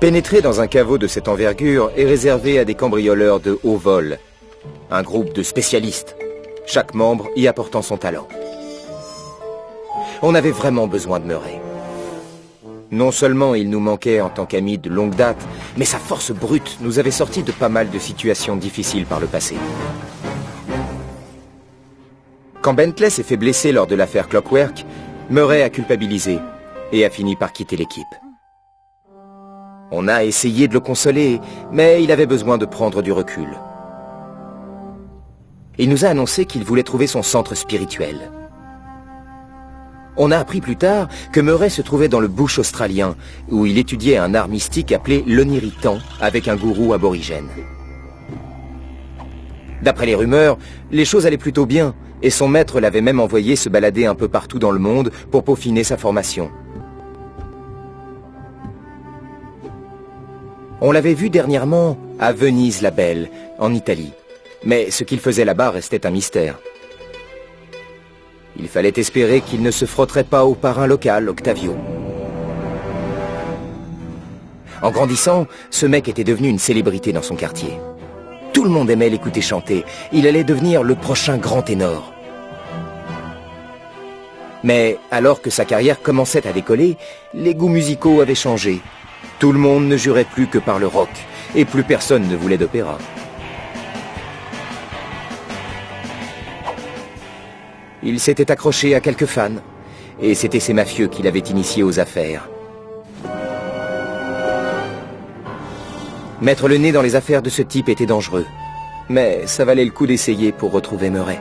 Pénétrer dans un caveau de cette envergure est réservé à des cambrioleurs de haut vol. Un groupe de spécialistes, chaque membre y apportant son talent. On avait vraiment besoin de Murray. Non seulement il nous manquait en tant qu'ami de longue date, mais sa force brute nous avait sortis de pas mal de situations difficiles par le passé. Quand Bentley s'est fait blesser lors de l'affaire Clockwork, Murray a culpabilisé et a fini par quitter l'équipe. On a essayé de le consoler, mais il avait besoin de prendre du recul. Il nous a annoncé qu'il voulait trouver son centre spirituel. On a appris plus tard que Murray se trouvait dans le bush australien, où il étudiait un art mystique appelé l'oniritan, avec un gourou aborigène. D'après les rumeurs, les choses allaient plutôt bien, et son maître l'avait même envoyé se balader un peu partout dans le monde pour peaufiner sa formation. On l'avait vu dernièrement à Venise la Belle, en Italie. Mais ce qu'il faisait là-bas restait un mystère. Il fallait espérer qu'il ne se frotterait pas au parrain local, Octavio. En grandissant, ce mec était devenu une célébrité dans son quartier. Tout le monde aimait l'écouter chanter. Il allait devenir le prochain grand ténor. Mais alors que sa carrière commençait à décoller, les goûts musicaux avaient changé. Tout le monde ne jurait plus que par le rock, et plus personne ne voulait d'opéra. Il s'était accroché à quelques fans, et c'était ces mafieux qui l'avaient initié aux affaires. Mettre le nez dans les affaires de ce type était dangereux, mais ça valait le coup d'essayer pour retrouver Murray.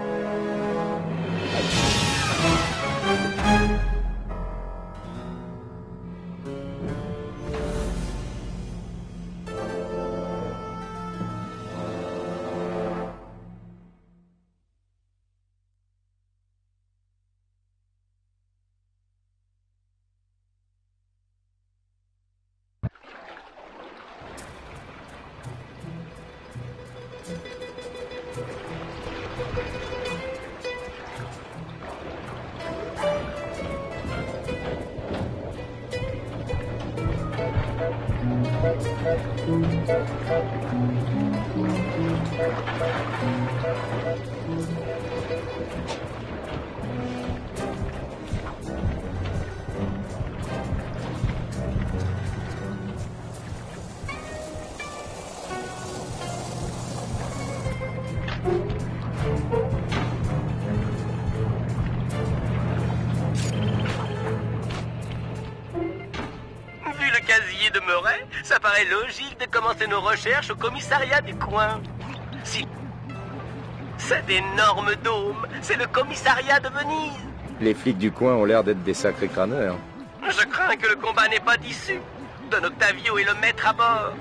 De Murray, ça paraît logique de commencer nos recherches au commissariat du coin. Si... C'est d'énormes dômes, c'est le commissariat de Venise. Les flics du coin ont l'air d'être des sacrés crâneurs. Je crains que le combat n'ait pas d'issue. Don Octavio est le maître à bord.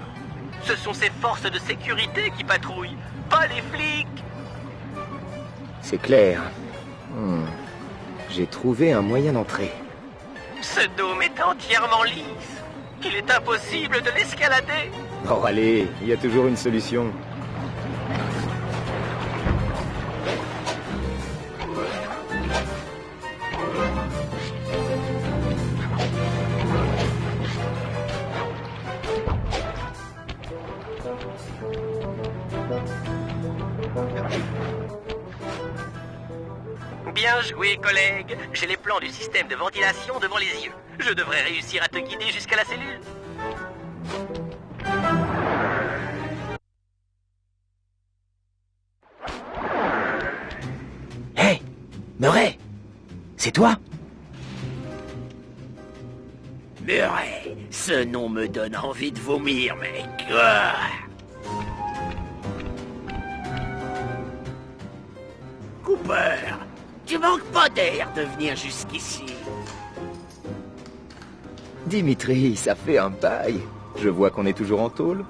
Ce sont ses forces de sécurité qui patrouillent, pas les flics. C'est clair. J'ai trouvé un moyen d'entrer. Ce dôme est entièrement lisse. Il est impossible de l'escalader. Oh allez, il y a toujours une solution. Bien joué, collègue. J'ai les plans du système de ventilation devant les yeux. Je devrais réussir à te guider jusqu'à la cellule. Hé, Murray, c'est toi? Murray, ce nom me donne envie de vomir, mec. Cooper, tu manques pas d'air de venir jusqu'ici. Dimitri, ça fait un bail. Je vois qu'on est toujours en tôle.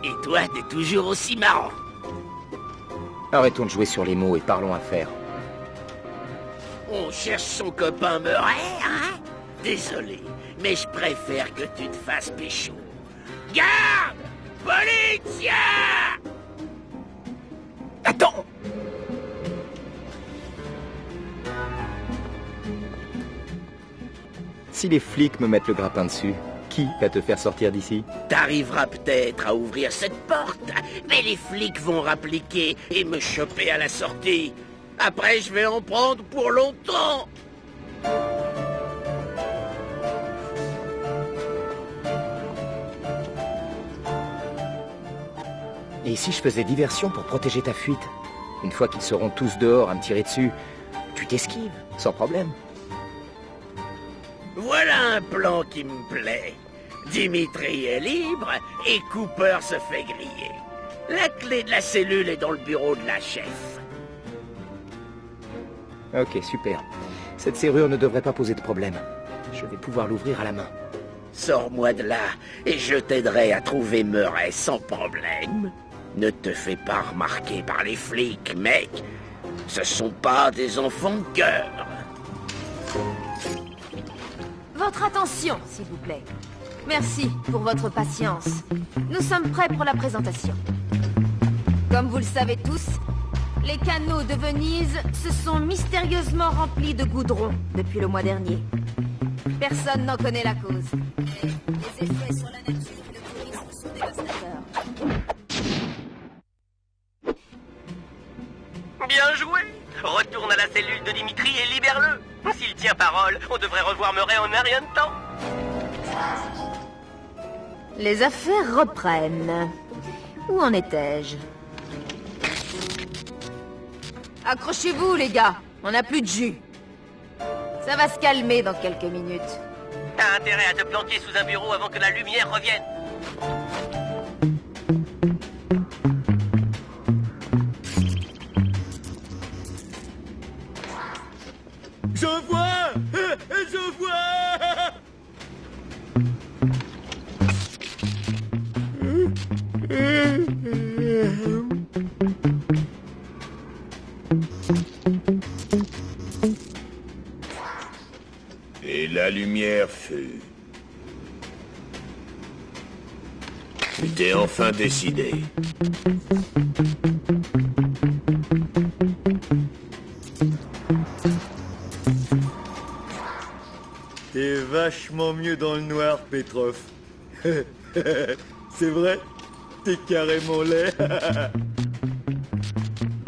Et toi, t'es toujours aussi marrant. Arrêtons de jouer sur les mots et parlons affaires. On cherche son copain Murray, hein? Désolé, mais je préfère que tu te fasses pécho. Garde! Polizia! Attends! Si les flics me mettent le grappin dessus, qui va te faire sortir d'ici? T'arriveras peut-être à ouvrir cette porte, mais les flics vont rappliquer et me choper à la sortie. Après, je vais en prendre pour longtemps. Et si je faisais diversion pour protéger ta fuite? Une fois qu'ils seront tous dehors à me tirer dessus, tu t'esquives, sans problème. Voilà un plan qui me plaît. Dimitri est libre et Cooper se fait griller. La clé de la cellule est dans le bureau de la chef. Ok, super. Cette serrure ne devrait pas poser de problème. Je vais pouvoir l'ouvrir à la main. Sors-moi de là et je t'aiderai à trouver Murray sans problème. Ne te fais pas remarquer par les flics, mec. Ce sont pas des enfants de cœur. Votre attention, s'il vous plaît. Merci pour votre patience. Nous sommes prêts pour la présentation. Comme vous le savez tous, les canaux de Venise se sont mystérieusement remplis de goudron depuis le mois dernier. Personne n'en connaît la cause. Mais les effets sur la nature et le tourisme sont dévastateurs. Bien joué. Retourne à la cellule de Dimitri et libère-le. S'il tient parole, on devrait revoir Murray en un rien de temps. Les affaires reprennent. Où en étais-je? Accrochez-vous, les gars. On n'a plus de jus. Ça va se calmer dans quelques minutes. T'as intérêt à te planquer sous un bureau avant que la lumière revienne. Je vois! Je vois! Et la lumière fut. Tu t'es enfin décidé. T'es vachement mieux dans le noir, Petrov. C'est vrai? T'es carrément laid.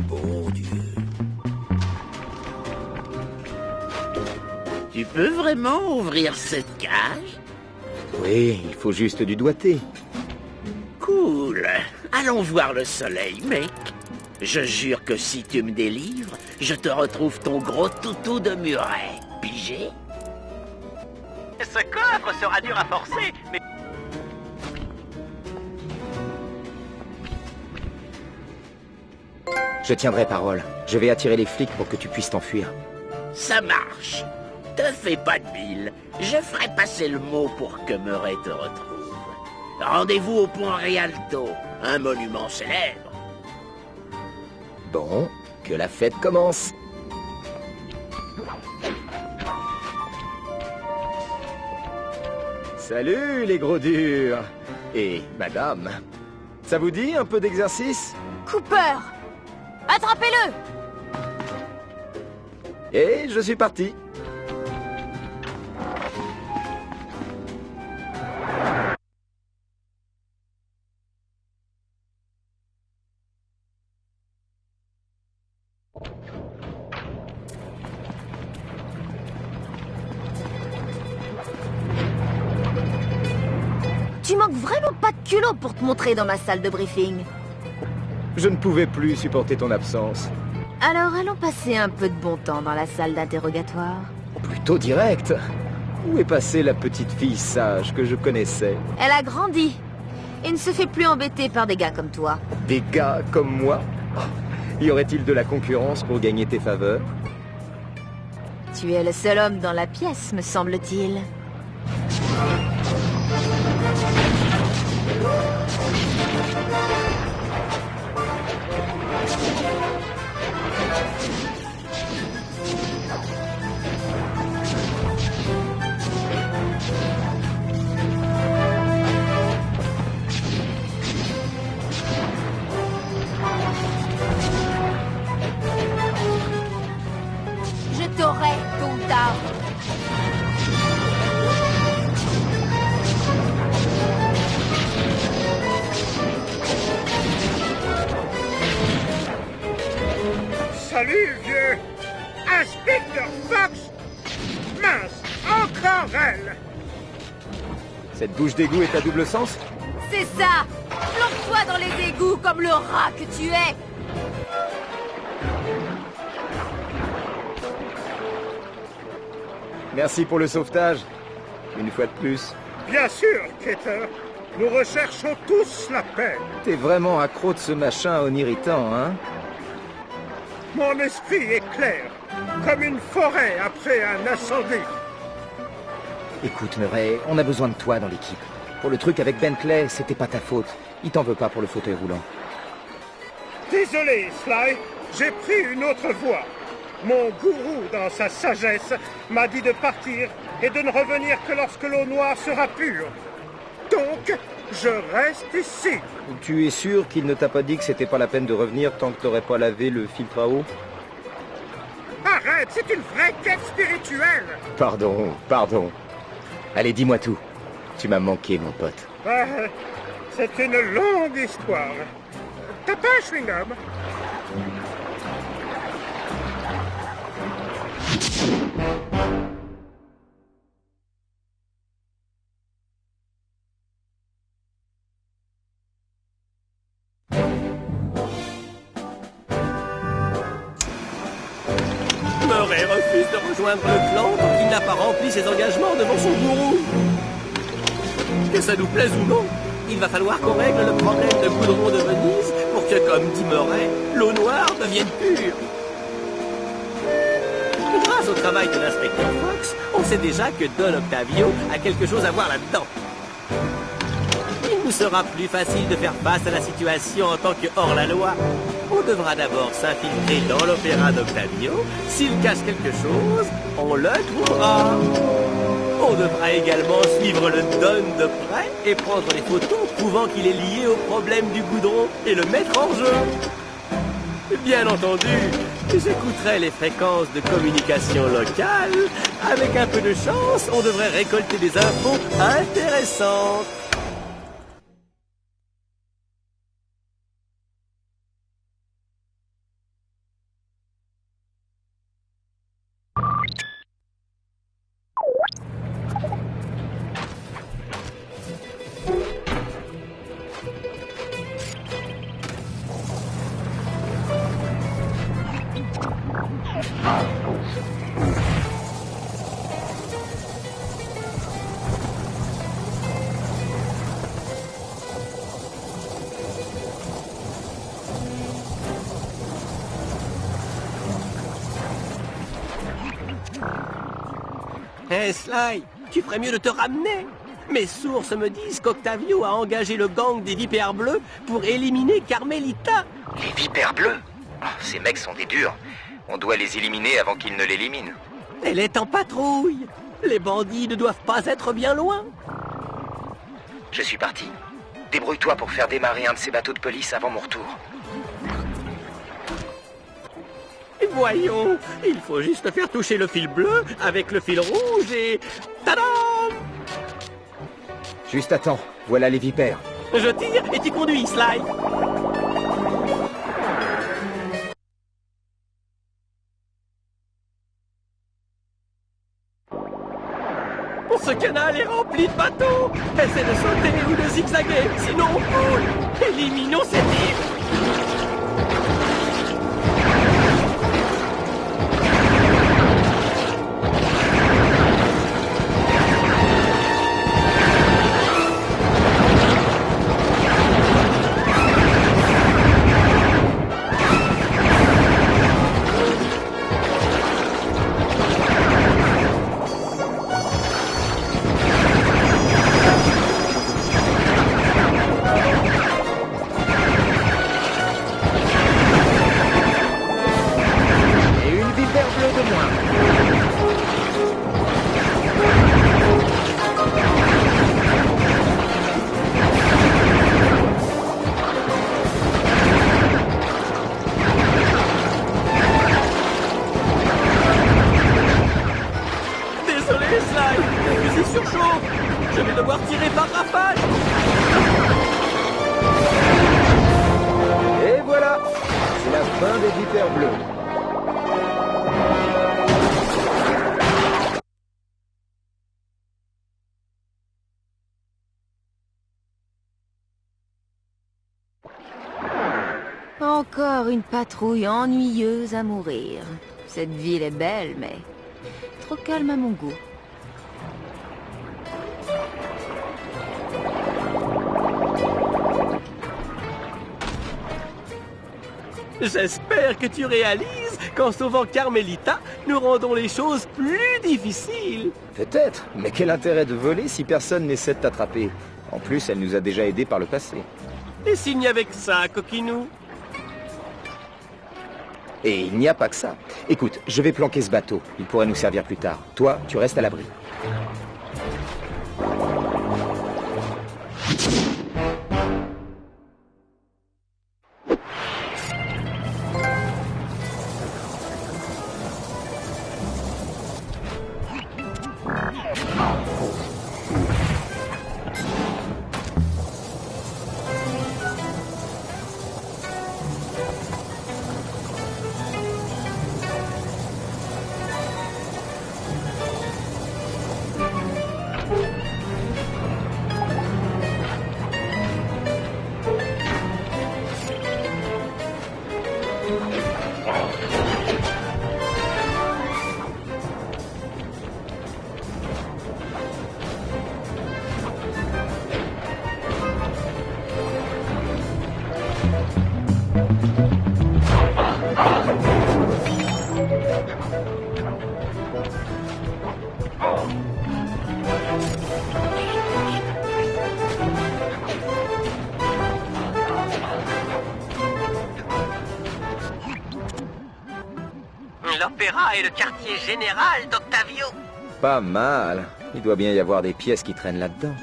Bon Dieu. Tu peux vraiment ouvrir cette cage? Oui, il faut juste du doigté. Cool. Allons voir le soleil, mec. Je jure que si tu me délivres, je te retrouve ton gros toutou de Murray. Pigé? Ce coffre sera dur à forcer, mais... Je tiendrai parole. Je vais attirer les flics pour que tu puisses t'enfuir. Ça marche. Te fais pas de bile. Je ferai passer le mot pour que Murray te retrouve. Rendez-vous au pont Rialto, un monument célèbre. Bon, que la fête commence. Salut les gros durs. Et madame, ça vous dit un peu d'exercice? Cooper! Attrapez-le! Et je suis parti. Tu manques vraiment pas de culot pour te montrer dans ma salle de briefing. Je ne pouvais plus supporter ton absence. Alors allons passer un peu de bon temps dans la salle d'interrogatoire. Plutôt direct. Où est passée la petite fille sage que je connaissais? Elle a grandi et ne se fait plus embêter par des gars comme toi. Des gars comme moi? Y aurait-il de la concurrence pour gagner tes faveurs? Tu es le seul homme dans la pièce, me semble-t-il. Je t'aurai tôt ou tard. Salut, vieux! Inspecteur Fox! Mince, encore elle! Cette bouche d'égout est à double sens? C'est ça! Plonge-toi dans les égouts comme le rat que tu es! Merci pour le sauvetage. Une fois de plus. Bien sûr, Keter. Nous recherchons tous la paix. T'es vraiment accro de ce machin oniritant, hein? Mon esprit est clair, comme une forêt après un incendie. Écoute, Murray, on a besoin de toi dans l'équipe. Pour le truc avec Bentley, c'était pas ta faute. Il t'en veut pas pour le fauteuil roulant. Désolé, Sly, j'ai pris une autre voie. Mon gourou, dans sa sagesse, m'a dit de partir et de ne revenir que lorsque l'eau noire sera pure. Donc, je reste ici. Tu es sûr qu'il ne t'a pas dit que c'était pas la peine de revenir tant que t'aurais pas lavé le filtre à eau? Arrête, c'est une vraie quête spirituelle. Pardon. Allez, dis-moi tout. Tu m'as manqué, mon pote. C'est une longue histoire. T'as pas un chewing-gum? Murray refuse de rejoindre le clan tant qu'il n'a pas rempli ses engagements devant son gourou. Que ça nous plaise ou non, il va falloir qu'on règle le problème de goudron de Venise pour que, comme dit Murray, l'eau noire devienne pure. Grâce au travail de l'inspecteur Fox, on sait déjà que Don Octavio a quelque chose à voir là-dedans. Il nous sera plus facile de faire face à la situation en tant que hors-la-loi. On devra d'abord s'infiltrer dans l'opéra d'Octavio. S'il cache quelque chose, on le trouvera. On devra également suivre le Don de près et prendre les photos prouvant qu'il est lié au problème du goudron et le mettre en jeu. Bien entendu, j'écouterai les fréquences de communication locale. Avec un peu de chance, on devrait récolter des infos intéressantes. Hé, Sly, tu ferais mieux de te ramener. Mes sources me disent qu'Octavio a engagé le gang des Vipères Bleues pour éliminer Carmelita. Les vipères bleues? Ces mecs sont des durs. On doit les éliminer avant qu'ils ne l'éliminent. Elle est en patrouille. Les bandits ne doivent pas être bien loin. Je suis parti. Débrouille-toi pour faire démarrer un de ces bateaux de police avant mon retour. Voyons, il faut juste faire toucher le fil bleu avec le fil rouge et... Tadam! Juste à temps. Voilà les vipères. Je tire et tu conduis, Sly. Ce canal est rempli de bateaux. Essaie de sauter ou de zigzaguer, sinon on coule. Éliminons cette île. Je vais devoir tirer par rafale. Et voilà, c'est la fin des vipères bleues. Encore une patrouille ennuyeuse à mourir. Cette ville est belle, mais trop calme à mon goût. J'espère que tu réalises qu'en sauvant Carmelita, nous rendons les choses plus difficiles. Peut-être, mais quel intérêt de voler si personne n'essaie de t'attraper? En plus, elle nous a déjà aidés par le passé. Et s'il n'y avait que ça, coquinou? Et il n'y a pas que ça. Écoute, je vais planquer ce bateau. Il pourrait nous servir plus tard. Toi, tu restes à l'abri. L'opéra est le quartier général d'Octavio. Pas mal. Il doit bien y avoir des pièces qui traînent là-dedans.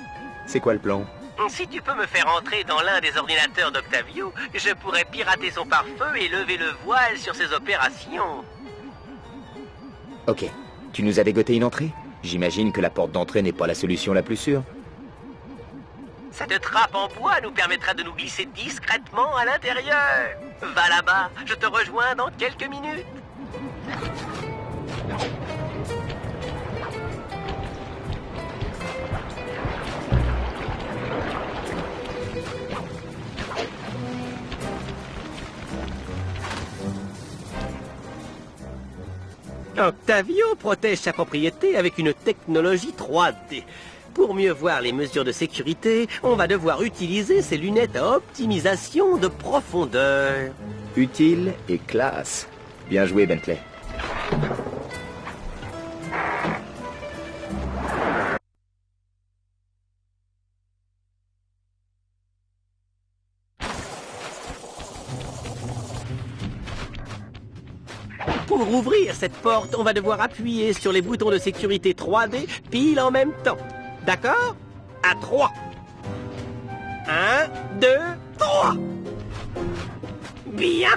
C'est quoi le plan? Si tu peux me faire entrer dans l'un des ordinateurs d'Octavio, je pourrais pirater son pare-feu et lever le voile sur ses opérations. Ok. Tu nous as dégoté une entrée? J'imagine que la porte d'entrée n'est pas la solution la plus sûre. Cette trappe en bois nous permettra de nous glisser discrètement à l'intérieur. Va là-bas, je te rejoins dans quelques minutes. Octavio protège sa propriété avec une technologie 3D. Pour mieux voir les mesures de sécurité, on va devoir utiliser ces lunettes à optimisation de profondeur. Utile et classe. Bien joué, Bentley. Pour ouvrir cette porte, on va devoir appuyer sur les boutons de sécurité 3D pile en même temps. D'accord? À 3. 1, 2, 3. Bien.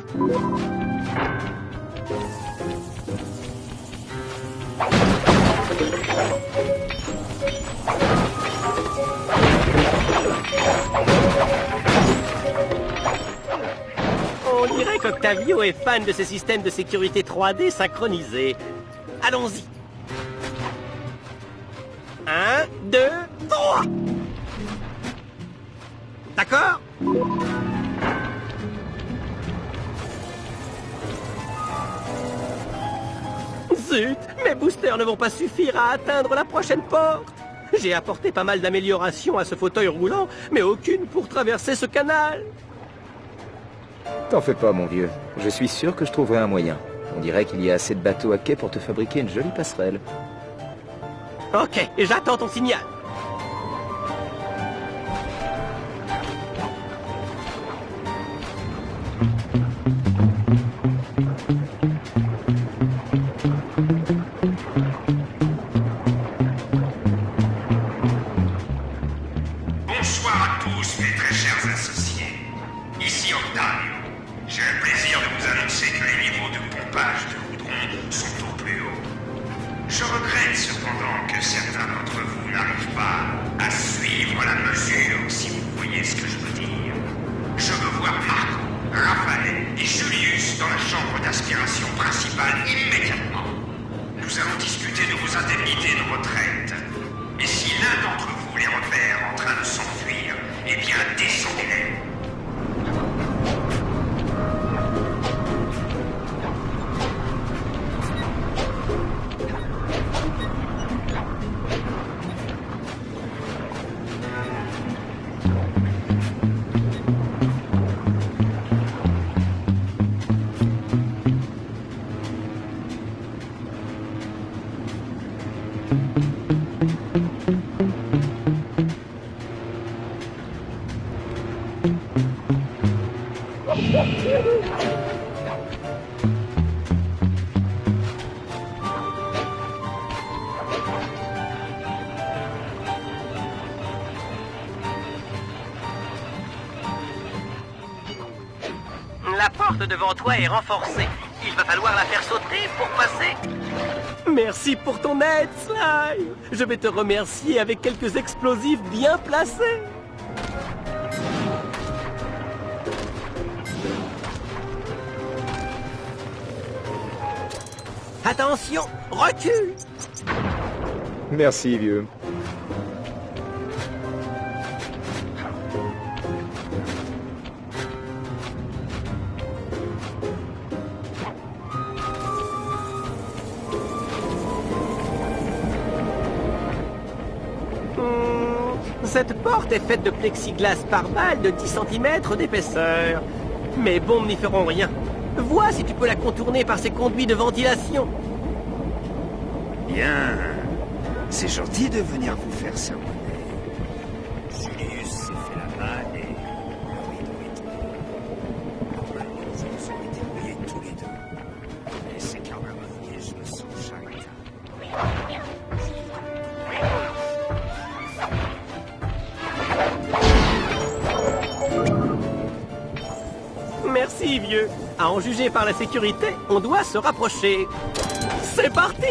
On dirait qu'Octavio est fan de ces systèmes de sécurité 3D synchronisés. Allons-y. 1, 2, 3. D'accord? Zut, mes boosters ne vont pas suffire à atteindre la prochaine porte. J'ai apporté pas mal d'améliorations à ce fauteuil roulant, mais aucune pour traverser ce canal. T'en fais pas, mon vieux. Je suis sûr que je trouverai un moyen. On dirait qu'il y a assez de bateaux à quai pour te fabriquer une jolie passerelle. Ok, j'attends ton signal. Bonsoir à tous, mes très chers associés. Ici Octavio. J'ai le plaisir de vous annoncer que les niveaux de pompage de goudron sont au plus haut. Je regrette cependant que certains d'entre vous n'arrivent pas à suivre la mesure, si vous voyez ce que je veux dire. Je veux voir Marco, Raphaël et Julius dans la chambre d'aspiration principale immédiatement. Nous allons discuter de vos indemnités de retraite. Et si l'un d'entre vous les repère en train de s'enfuir, eh bien descendez-les. devant toi est renforcée. Il va falloir la faire sauter pour passer. Merci pour ton aide, Sly. Je vais te remercier avec quelques explosifs bien placés. Attention, recule. Merci, vieux. Cette porte est faite de plexiglas par balle de 10 cm d'épaisseur. Mes bombes n'y feront rien. Vois si tu peux la contourner par ces conduits de ventilation. Bien. C'est gentil de venir vous faire sermonner. Julius s'est fait la malle et le rideau est tombé. Normalement, nous nous sommes débrouillés tous les deux. Mais c'est quand même un piège de son charitain. Merci, vieux. À en juger par la sécurité, on doit se rapprocher. C'est parti!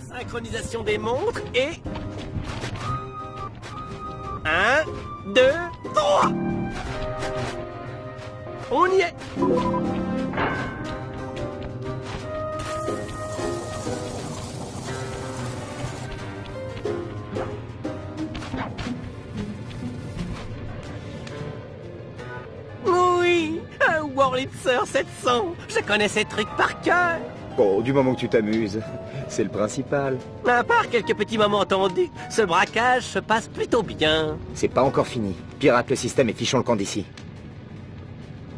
Synchronisation des montres et... 1, 2, 3. On y est. Oui, un Wurlitzer 700. Je connais ces trucs par cœur. Bon, du moment que tu t'amuses, c'est le principal. À part quelques petits moments tendus, ce braquage se passe plutôt bien. C'est pas encore fini. Pirate le système et fichons le camp d'ici.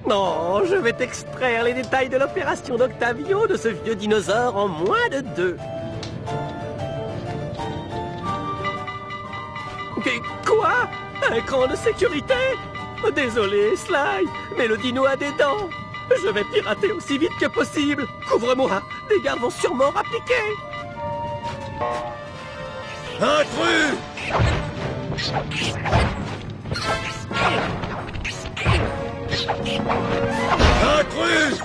Non, je vais t'extraire les détails de l'opération d'Octavio de ce vieux dinosaure en moins de 2. Quoi? Un écran de sécurité? Désolé, Sly, mais le dino a des dents. Je vais pirater aussi vite que possible. Couvre-moi, des gardes vont sûrement rappliquer. Intrus! Intrus!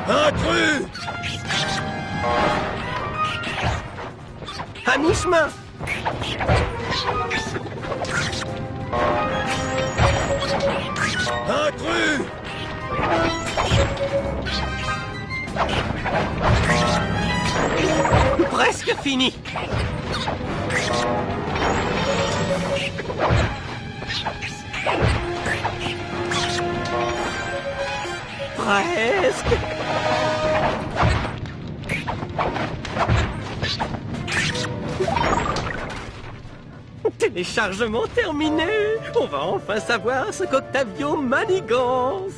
Intrus! À mi-chemin. Intrus! Presque fini. Presque. Téléchargement terminé. On va enfin savoir ce qu'Octavio manigance.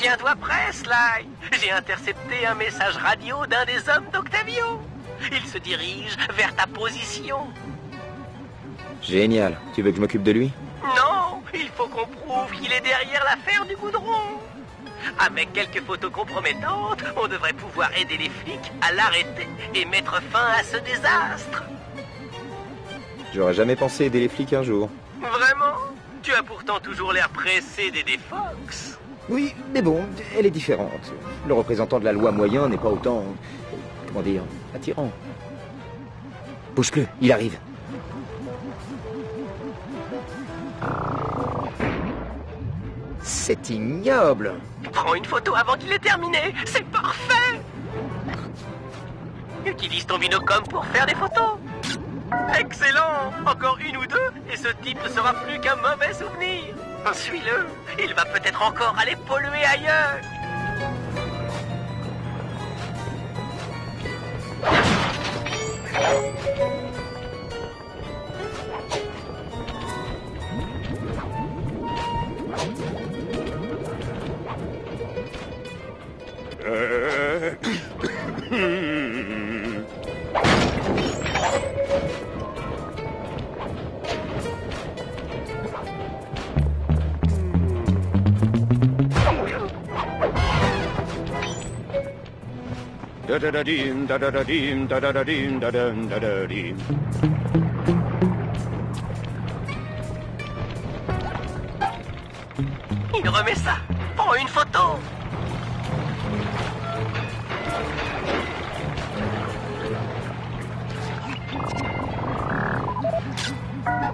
Tiens-toi prêt, Sly. J'ai intercepté un message radio d'un des hommes d'Octavio. Il se dirige vers ta position. Génial. Tu veux que je m'occupe de lui? Non, il faut qu'on prouve qu'il est derrière l'affaire du goudron. Avec quelques photos compromettantes, on devrait pouvoir aider les flics à l'arrêter et mettre fin à ce désastre. J'aurais jamais pensé aider les flics un jour. Vraiment? Tu as pourtant toujours l'air pressé d'aider Fox. Oui, mais bon, elle est différente. Le représentant de la loi moyen n'est pas autant... comment dire, attirant. Bouge-le, il arrive. C'est ignoble. Prends une photo avant qu'il ait terminé. C'est parfait. Utilise ton binocom pour faire des photos. Excellent. Encore une ou deux et ce type ne sera plus qu'un mauvais souvenir. Suis-le. Il va peut-être encore aller polluer ailleurs. Da-da-da-dim, da-da-da-dim, da-da-da-dim, da-dum, da-da-dim. Il remet ça. Prends une photo.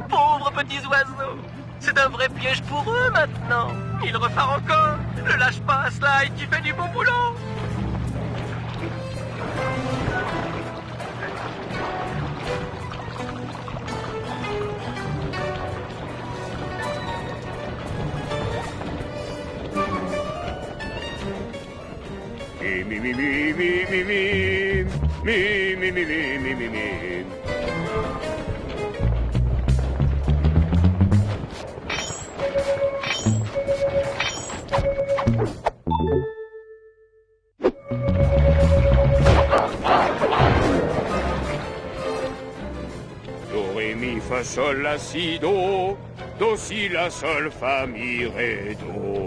Pauvres petits oiseaux. C'est un vrai piège pour eux maintenant. Il repart encore. Ne lâche pas, Sly, tu fais du bon boulot. Mi, mi, mi, mi, mi, mi, mi, mi, mi, mi, mi, mi, mi. Do, ré, mi, fa, sol, la, si, do, si, la, sol, fa, mi, ré, do.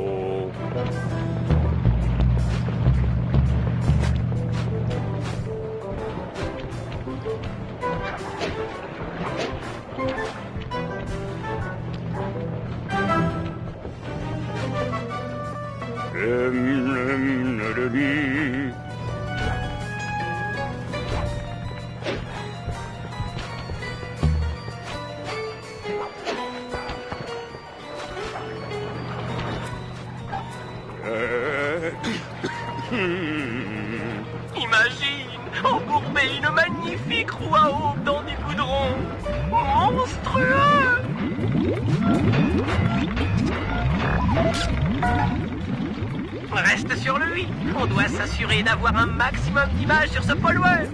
Imagine, embourbé une magnifique roue à eau dans du goudron. Monstrueux! Reste sur lui. On doit s'assurer d'avoir un maximum d'images sur ce pollueur.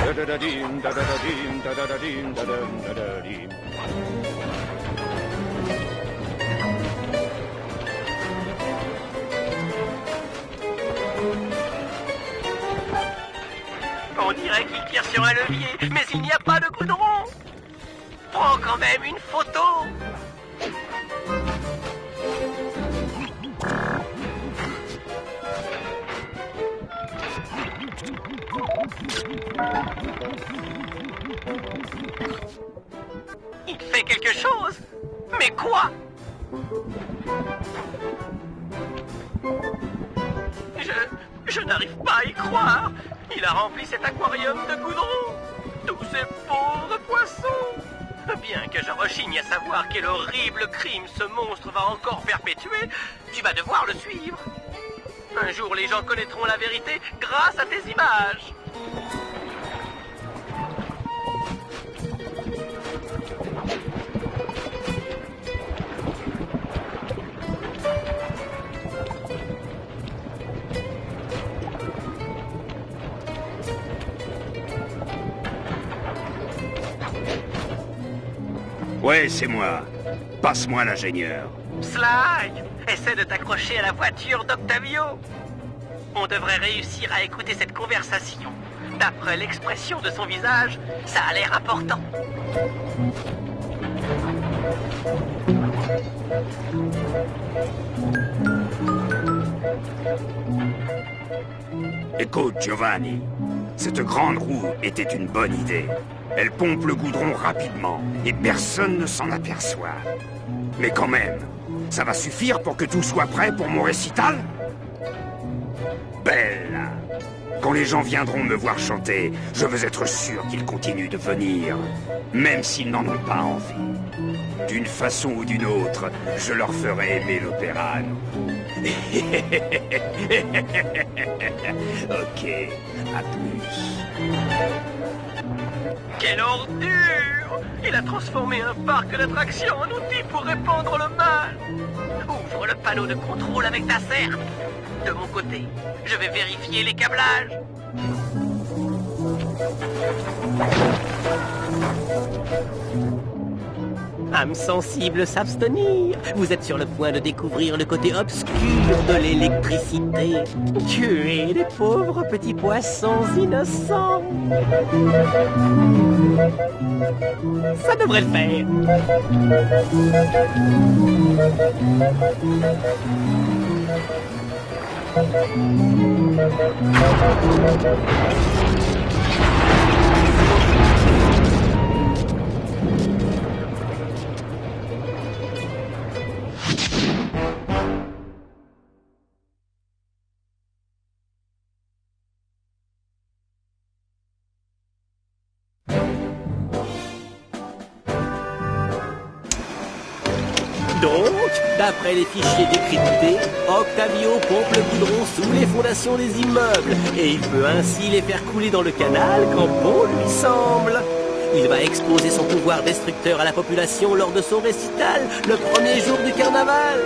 Da-da-da-dim, da-da-da-dim, da-da-da-dim, da-dum, da-da-dim. On dirait qu'il tire sur un levier, mais il n'y a pas de goudron. Prends quand même une photo. Il fait quelque chose. Mais quoi? Je n'arrive pas à y croire. Il a rempli cet aquarium de goudron. Tous ces pauvres poissons. Bien que je rechigne à savoir quel horrible crime ce monstre va encore perpétuer, tu vas devoir le suivre. Un jour, les gens connaîtront la vérité grâce à tes images. Ouais, c'est moi. Passe-moi l'ingénieur. Sly, essaie de t'accrocher à la voiture d'Octavio. On devrait réussir à écouter cette conversation. D'après l'expression de son visage, ça a l'air important. Écoute, Giovanni, cette grande roue était une bonne idée. Elle pompe le goudron rapidement et personne ne s'en aperçoit. Mais quand même, ça va suffire pour que tout soit prêt pour mon récital? Belle! Quand les gens viendront me voir chanter, je veux être sûr qu'ils continuent de venir, même s'ils n'en ont pas envie. D'une façon ou d'une autre, je leur ferai aimer l'opéra. Ok, à plus. Quelle ordure! Il a transformé un parc d'attractions en outil pour répandre le mal. Ouvre le panneau de contrôle avec ta serpe. De mon côté, je vais vérifier les câblages. Âme sensible s'abstenir. Vous êtes sur le point de découvrir le côté obscur de l'électricité. Tuer les pauvres petits poissons innocents. Ça devrait le faire. Donc, d'après les fichiers décryptés, Octavio pompe le goudron sous les fondations des immeubles et il peut ainsi les faire couler dans le canal quand bon lui semble. Il va exposer son pouvoir destructeur à la population lors de son récital, le premier jour du carnaval.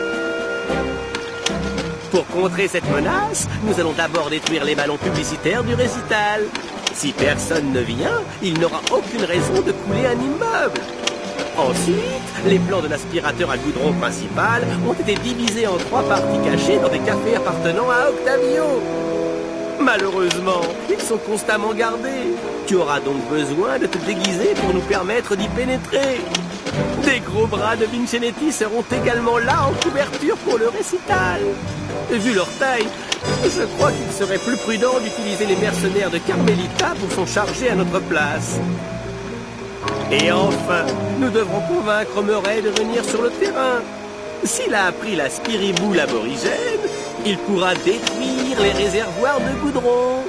Pour contrer cette menace, nous allons d'abord détruire les ballons publicitaires du récital. Si personne ne vient, il n'aura aucune raison de couler un immeuble. Ensuite, les plans de l'aspirateur à goudron principal ont été divisés en 3 parties cachées dans des cafés appartenant à Octavio. Malheureusement, ils sont constamment gardés. Tu auras donc besoin de te déguiser pour nous permettre d'y pénétrer. Des gros bras de Vincennetti seront également là en couverture pour le récital. Vu leur taille, je crois qu'il serait plus prudent d'utiliser les mercenaires de Carmelita pour s'en charger à notre place. Et enfin, nous devrons convaincre Murray de venir sur le terrain. S'il a appris la spiriboule aborigène, il pourra détruire les réservoirs de goudron.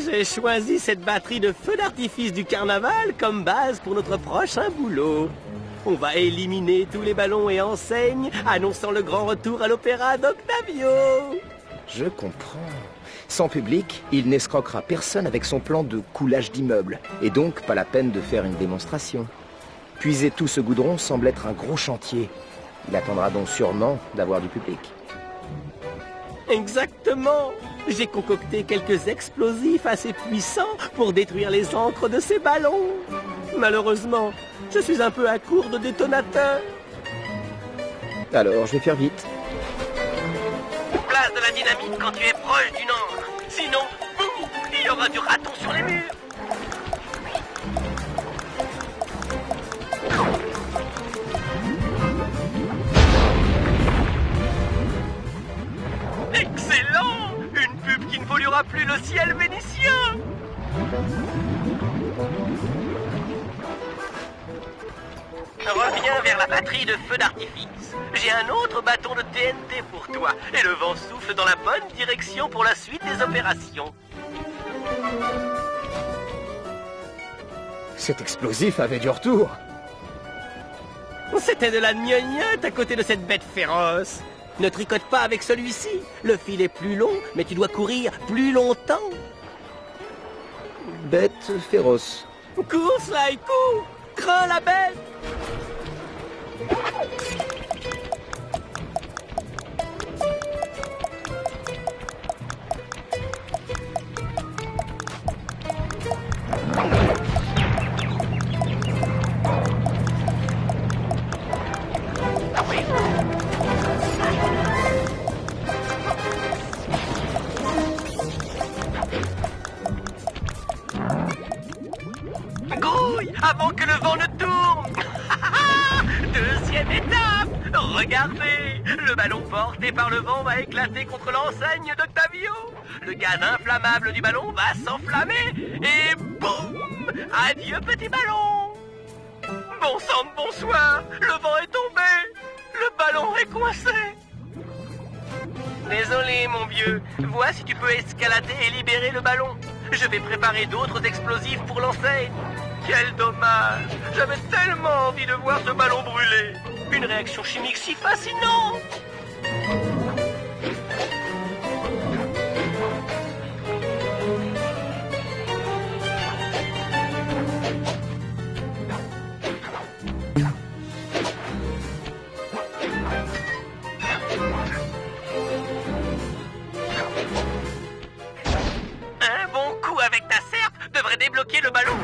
J'ai choisi cette batterie de feux d'artifice du carnaval comme base pour notre prochain boulot. On va éliminer tous les ballons et enseignes, annonçant le grand retour à l'opéra d'Octavio. Je comprends. Sans public, il n'escroquera personne avec son plan de coulage d'immeubles, et donc pas la peine de faire une démonstration. Puiser tout ce goudron semble être un gros chantier. Il attendra donc sûrement d'avoir du public. Exactement. J'ai concocté quelques explosifs assez puissants pour détruire les encres de ces ballons. Malheureusement, je suis un peu à court de détonateurs. Alors, je vais faire vite. Place de la dynamite quand tu es proche d'une encre. Sinon, boum, il y aura du raton sur les murs. Excellent! Une pub qui ne polluera plus le ciel vénitien! Reviens vers la batterie de feux d'artifice. J'ai un autre bâton de TNT pour toi. Et le vent souffle dans la bonne direction pour la suite des opérations. Cet explosif avait du retour. C'était de la gnognotte à côté de cette bête féroce. Ne tricote pas avec celui-ci. Le fil est plus long, mais tu dois courir plus longtemps. Bête féroce. Cours, Sly, cours! Crains la bête! Grouille avant que le vent ne tourne. Deuxième étape. Regardez, le ballon porté par le vent va éclater contre l'enseigne d'Octavio. Le gaz inflammable du ballon va s'enflammer et boum! Adieu petit ballon. Bon sang de bonsoir, le vent est tombé. Le ballon est coincé. Désolé mon vieux, vois si tu peux escalader et libérer le ballon. Je vais préparer d'autres explosifs pour l'enseigne. Quel dommage! J'avais tellement envie de voir ce ballon brûler. Une réaction chimique si fascinante! Un bon coup avec ta serpe devrait débloquer le ballon.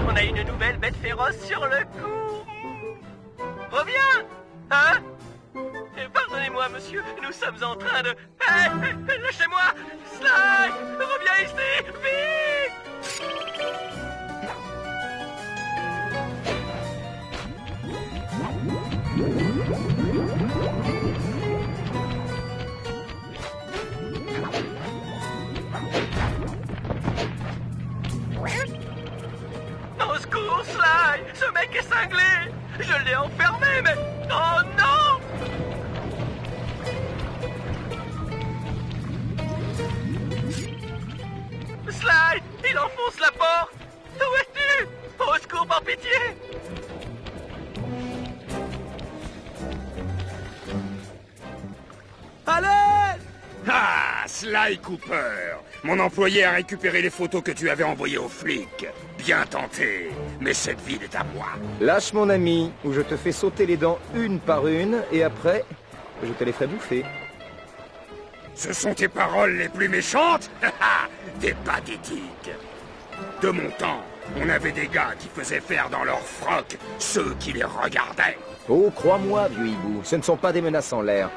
On a une nouvelle bête féroce sur le coup. Reviens, hein? Pardonnez-moi, monsieur, nous sommes en train de... Lâchez-moi! Sly! Reviens ici! Vite! Au secours, Sly! Ce mec est cinglé! Je l'ai enfermé, mais... Oh non! Sly! Il enfonce la porte! Où es-tu? Au secours, par pitié! Allez! Ah, Sly Cooper! Mon employé a récupéré les photos que tu avais envoyées aux flics. Bien tenté, mais cette ville est à moi. Lâche mon ami, ou je te fais sauter les dents une par une, et après, je te les ferai bouffer. Ce sont tes paroles les plus méchantes? T'es pathétique. De mon temps, on avait des gars qui faisaient faire dans leur froc ceux qui les regardaient. Oh, crois-moi, vieux hibou, ce ne sont pas des menaces en l'air.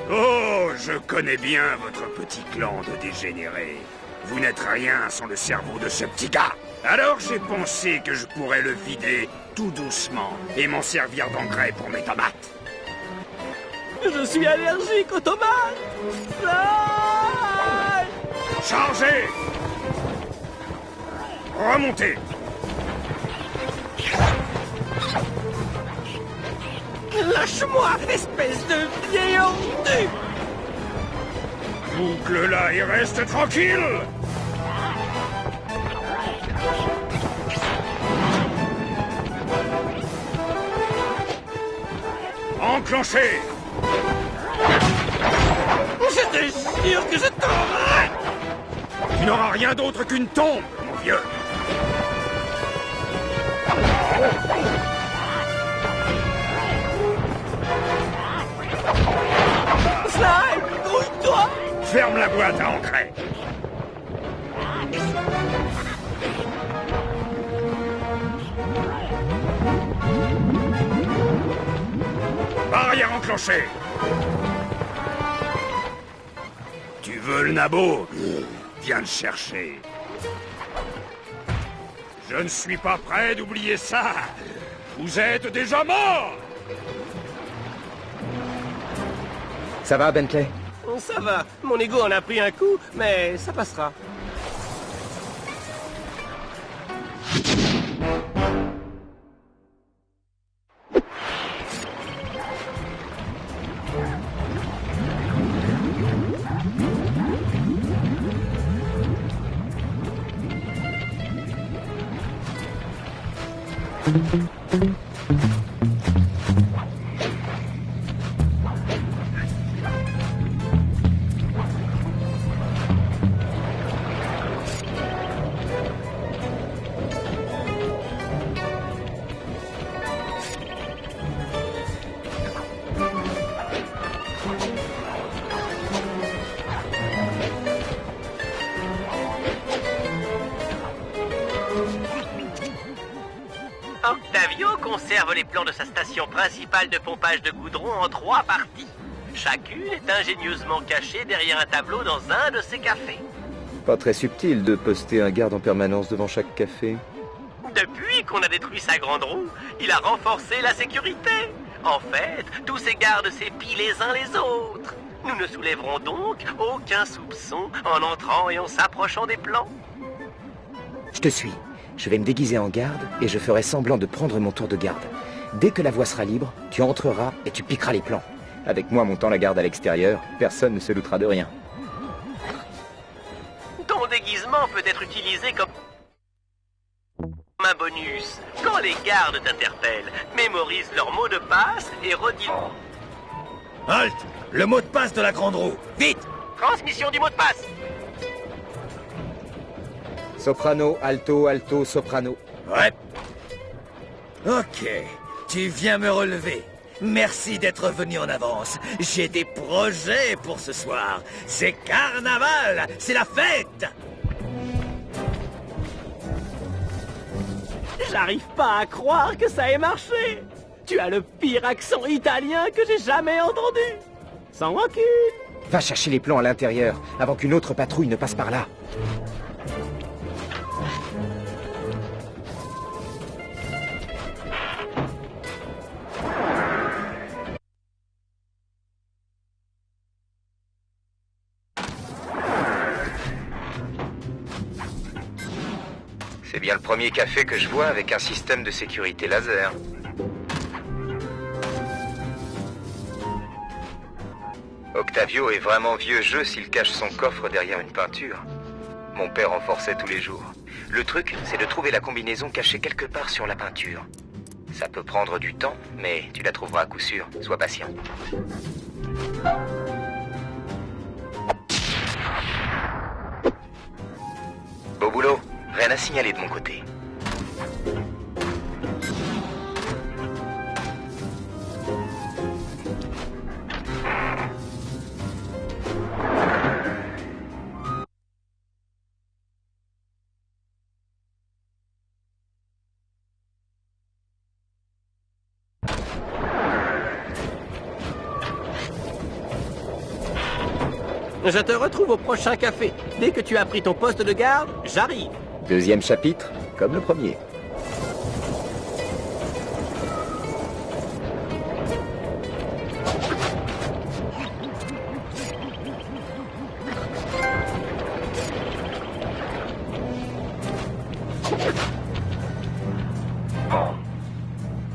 Oh, je connais bien votre petit clan de dégénérés. Vous n'êtes rien sans le cerveau de ce petit gars. Alors j'ai pensé que je pourrais le vider tout doucement et m'en servir d'engrais pour mes tomates. Je suis allergique aux tomates! Sly! Chargez! Remontez! Lâche-moi, espèce de vieil hondu! Boucle-la et reste tranquille! Enclenchez! J'étais sûr que je t'aurais! Tu n'auras rien d'autre qu'une tombe, mon vieux! Sly, grouille-toi! Ferme la boîte à engrais. Barrière enclenchée. Tu veux le nabo? Viens le chercher. Je ne suis pas prêt d'oublier ça. Vous êtes déjà morts. Ça va, Bentley? Ça va, mon ego en a pris un coup, mais ça passera. Octavio conserve les plans de sa station principale de pompage de goudron en 3 parties. Chacune est ingénieusement cachée derrière un tableau dans un de ses cafés. Pas très subtil de poster un garde en permanence devant chaque café. Depuis qu'on a détruit sa grande roue, il a renforcé la sécurité. En fait, tous ces gardes s'épient les uns les autres. Nous ne soulèverons donc aucun soupçon en entrant et en s'approchant des plans. Je te suis. Je vais me déguiser en garde et je ferai semblant de prendre mon tour de garde. Dès que la voie sera libre, tu entreras et tu piqueras les plans. Avec moi montant la garde à l'extérieur, personne ne se doutera de rien. Ton déguisement peut être utilisé comme un bonus. Quand les gardes t'interpellent, mémorise leur mot de passe et redis... Halt! Le mot de passe de la grande roue. Vite! Transmission du mot de passe. Soprano, alto, alto, soprano. Ouais. Ok. Tu viens me relever. Merci d'être venu en avance. J'ai des projets pour ce soir. C'est carnaval! C'est la fête! J'arrive pas à croire que ça ait marché. Tu as le pire accent italien que j'ai jamais entendu. Sans rancune. Va chercher les plans à l'intérieur, avant qu'une autre patrouille ne passe par là. C'est bien le premier café que je vois avec un système de sécurité laser. Octavio est vraiment vieux jeu s'il cache son coffre derrière une peinture. Mon père en forçait tous les jours. Le truc, c'est de trouver la combinaison cachée quelque part sur la peinture. Ça peut prendre du temps, mais tu la trouveras à coup sûr. Sois patient. Beau boulot. Rien à signaler de mon côté. Je te retrouve au prochain café. Dès que tu as pris ton poste de garde, j'arrive. Deuxième chapitre, comme le premier.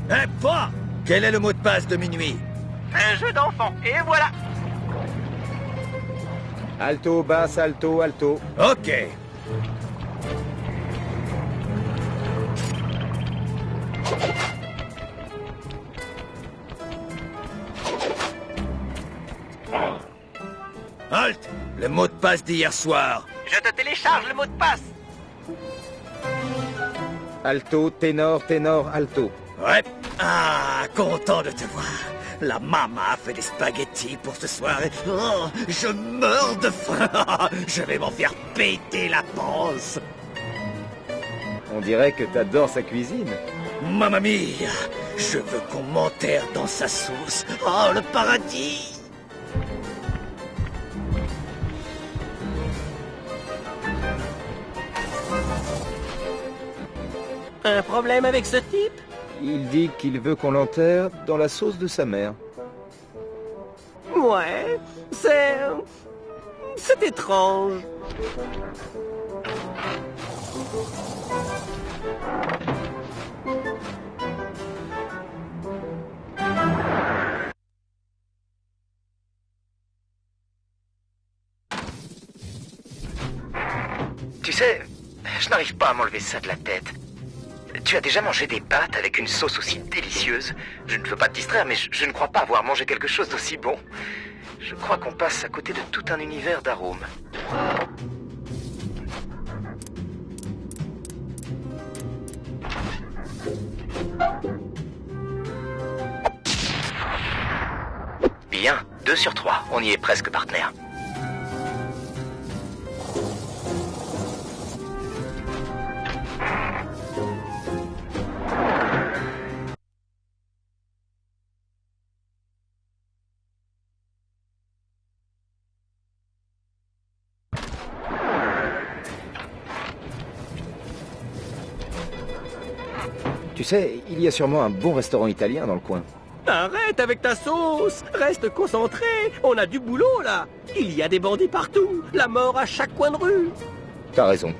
Hein, pas! Quel est le mot de passe de minuit? Un jeu d'enfant, et voilà. Alto, basse, alto, alto. Ok. Halt! Le mot de passe d'hier soir. Je te télécharge le mot de passe. Alto, ténor, ténor, alto. Ouais. Ah, content de te voir. La maman a fait des spaghettis pour ce soir et... Oh, je meurs de faim. Je vais m'en faire péter la panse. On dirait que t'adores sa cuisine. Mamma mia, je veux qu'on m'enterre dans sa sauce. Oh, le paradis. Un problème avec ce type? Il dit qu'il veut qu'on l'enterre dans la sauce de sa mère. Ouais, c'est étrange. Tu sais, je n'arrive pas à m'enlever ça de la tête. Tu as déjà mangé des pâtes avec une sauce aussi délicieuse? Je ne veux pas te distraire, mais je ne crois pas avoir mangé quelque chose d'aussi bon. Je crois qu'on passe à côté de tout un univers d'arômes. Bien, 2 sur 3, on y est presque partenaire. Tu sais, il y a sûrement un bon restaurant italien dans le coin. Arrête avec ta sauce. Reste concentré. On a du boulot, là. Il y a des bandits partout. La mort à chaque coin de rue. T'as raison.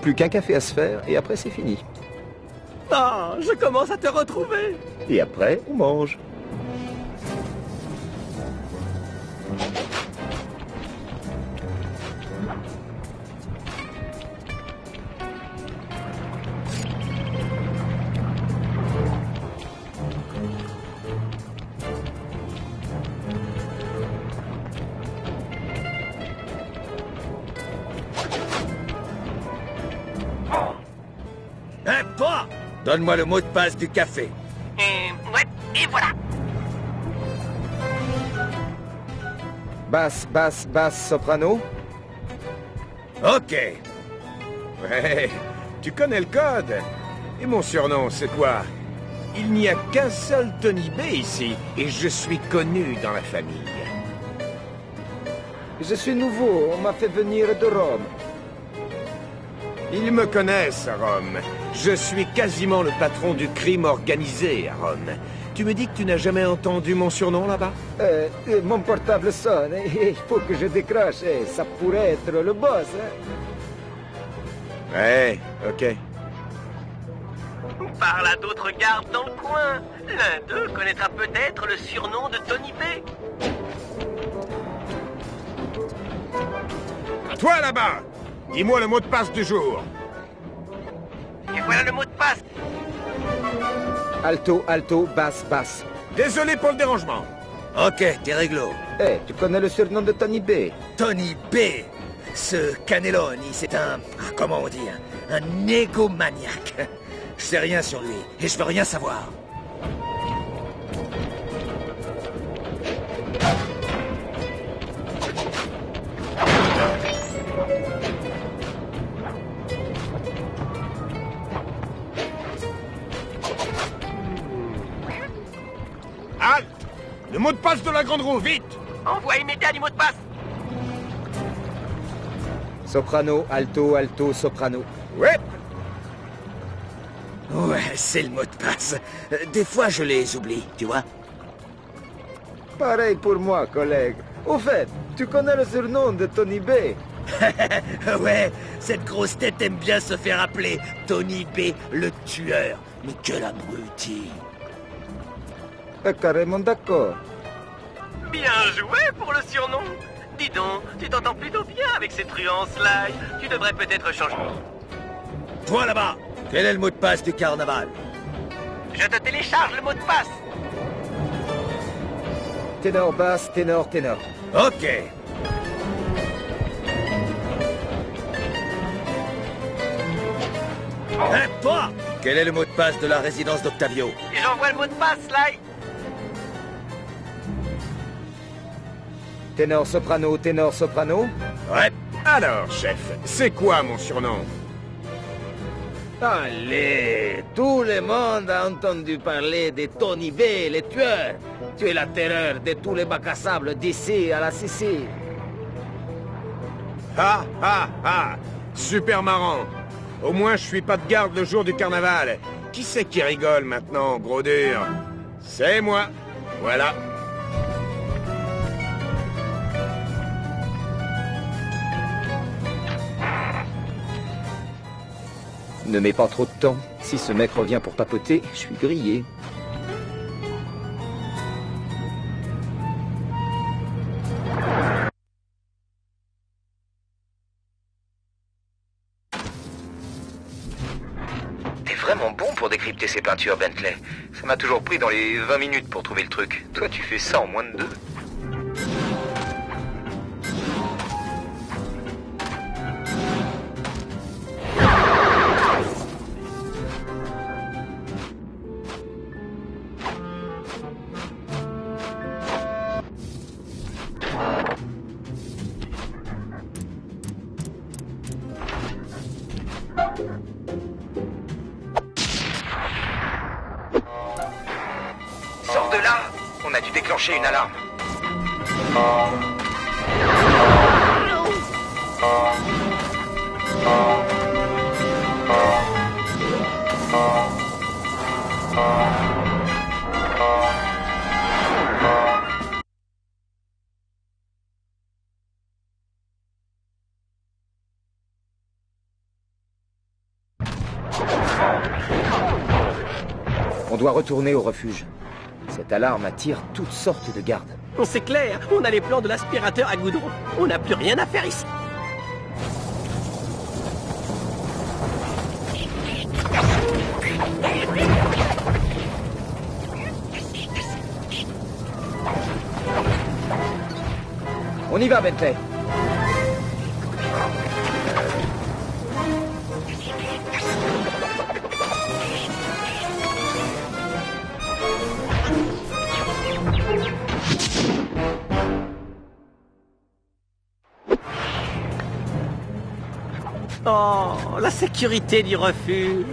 Plus qu'un café à se faire et après c'est fini. Ah, je commence à te retrouver. Et après, on mange. Hein, toi? Donne-moi le mot de passe du café. Ouais, et voilà. Basse, basse, basse, soprano. Ok. Ouais, tu connais le code. Et mon surnom, c'est quoi? Il n'y a qu'un seul Tony B ici, et je suis connu dans la famille. Je suis nouveau, on m'a fait venir de Rome. Ils me connaissent à Rome. Je suis quasiment le patron du crime organisé à Rome. Tu me dis que tu n'as jamais entendu mon surnom là-bas? Mon portable sonne, il faut que je décroche, ça pourrait être le boss. Ouais, ok. Parle à d'autres gardes dans le coin. L'un d'eux connaîtra peut-être le surnom de Tony B. À toi là-bas! Dis-moi le mot de passe du jour. Et voilà le mot de passe. Alto, alto, basse, basse. Désolé pour le dérangement. Ok, t'es réglo. Tu connais le surnom de Tony B? Tony B. Ce Cannelloni, c'est un... Comment on dit? Un égomaniaque. Je sais rien sur lui, et je veux rien savoir. Halte! Le mot de passe de la grande roue, vite! Envoie immédiat du mot de passe. Soprano, alto, alto, soprano. Ouais! Ouais, c'est le mot de passe. Des fois, je les oublie, tu vois. Pareil pour moi, collègue. Au fait, tu connais le surnom de Tony B? Ouais, cette grosse tête aime bien se faire appeler Tony B, le tueur. Mais quel abruti. Carrément d'accord. Bien joué pour le surnom. Dis donc, tu t'entends plutôt bien avec ces truands Sly. Tu devrais peut-être changer. Toi là-bas, quel est le mot de passe du carnaval? Je te télécharge le mot de passe. Ténor, basse, ténor, ténor. Ok. Hein, toi? Quel est le mot de passe de la résidence d'Octavio? Et j'envoie le mot de passe, Sly. Ténor, soprano, ténor, soprano. Ouais. Alors, chef, c'est quoi mon surnom? Allez, tout le monde a entendu parler de Tony B, le tueur. Tu es la terreur de tous les bacs à sable d'ici à la Sicile. Ha ha ha! Super marrant! Au moins, je suis pas de garde le jour du carnaval. Qui c'est qui rigole maintenant, gros dur? C'est moi. Voilà. Ne mets pas trop de temps. Si ce mec revient pour papoter, je suis grillé. T'es vraiment bon pour décrypter ces peintures, Bentley. Ça m'a toujours pris dans les 20 minutes pour trouver le truc. Toi, tu fais ça en moins de 2. Sors de là! On a dû déclencher une alarme. On doit retourner au refuge. Cette alarme attire toutes sortes de gardes. C'est clair, on a les plans de l'aspirateur à goudron. On n'a plus rien à faire ici. On y va, Bentley. Oh, la sécurité du refuge.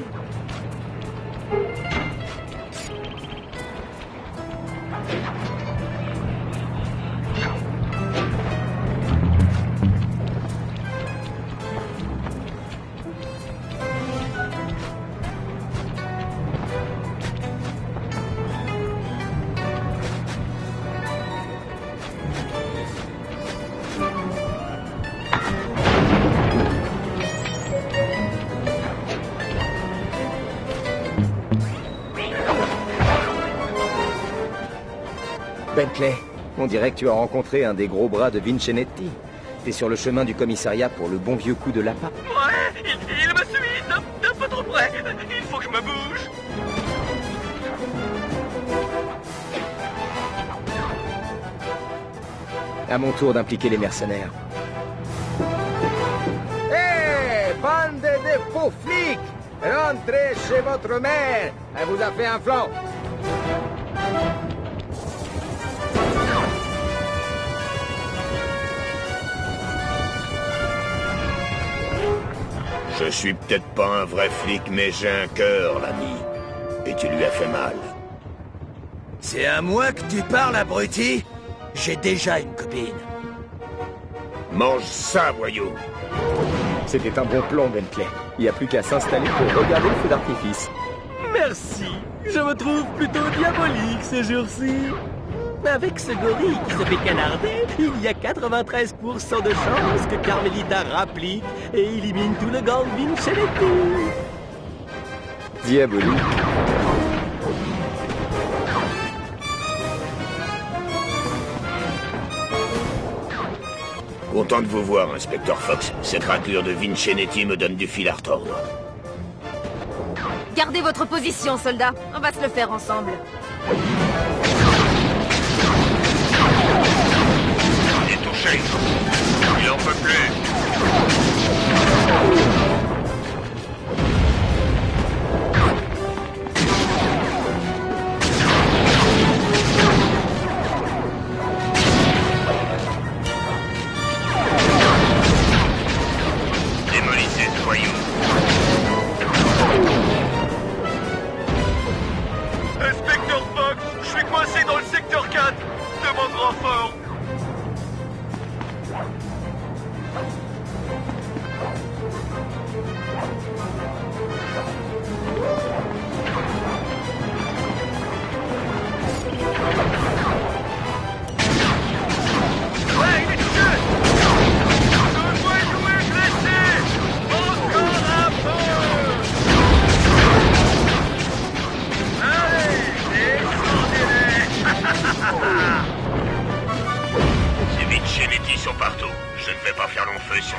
Bentley, on dirait que tu as rencontré un des gros bras de Vincennetti. T'es sur le chemin du commissariat pour le bon vieux coup de l'appât. Ouais, il me suit d'un peu trop près. Il faut que je me bouge. À mon tour d'impliquer les mercenaires. Hé, bande de faux flics! Rentrez chez votre mère! Elle vous a fait un flanc! Je suis peut-être pas un vrai flic, mais j'ai un cœur, l'ami. Et tu lui as fait mal. C'est à moi que tu parles, abruti? J'ai déjà une copine. Mange ça, voyou. C'était un bon plan, Bentley. Il n'y a plus qu'à s'installer pour regarder le feu d'artifice. Merci. Je me trouve plutôt diabolique ces jours-ci. Avec ce gorille qui se fait canarder, il y a 93% de chances que Carmelita rapplique et élimine tout le gang Vincennetti. Diabolique. Content de vous voir, inspecteur Fox. Cette raclure de Vincennetti me donne du fil à retordre. Gardez votre position, soldats. On va se le faire ensemble. Il est touché. Il en peut plus.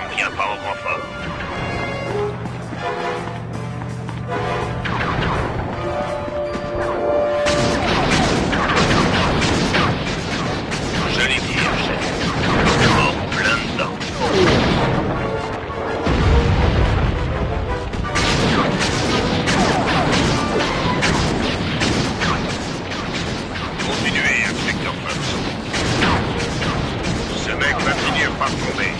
ne viens pas au renfort? Joli tir, chef. En plein dedans. Continuez, inspecteur Fox. Ce mec va finir par tomber.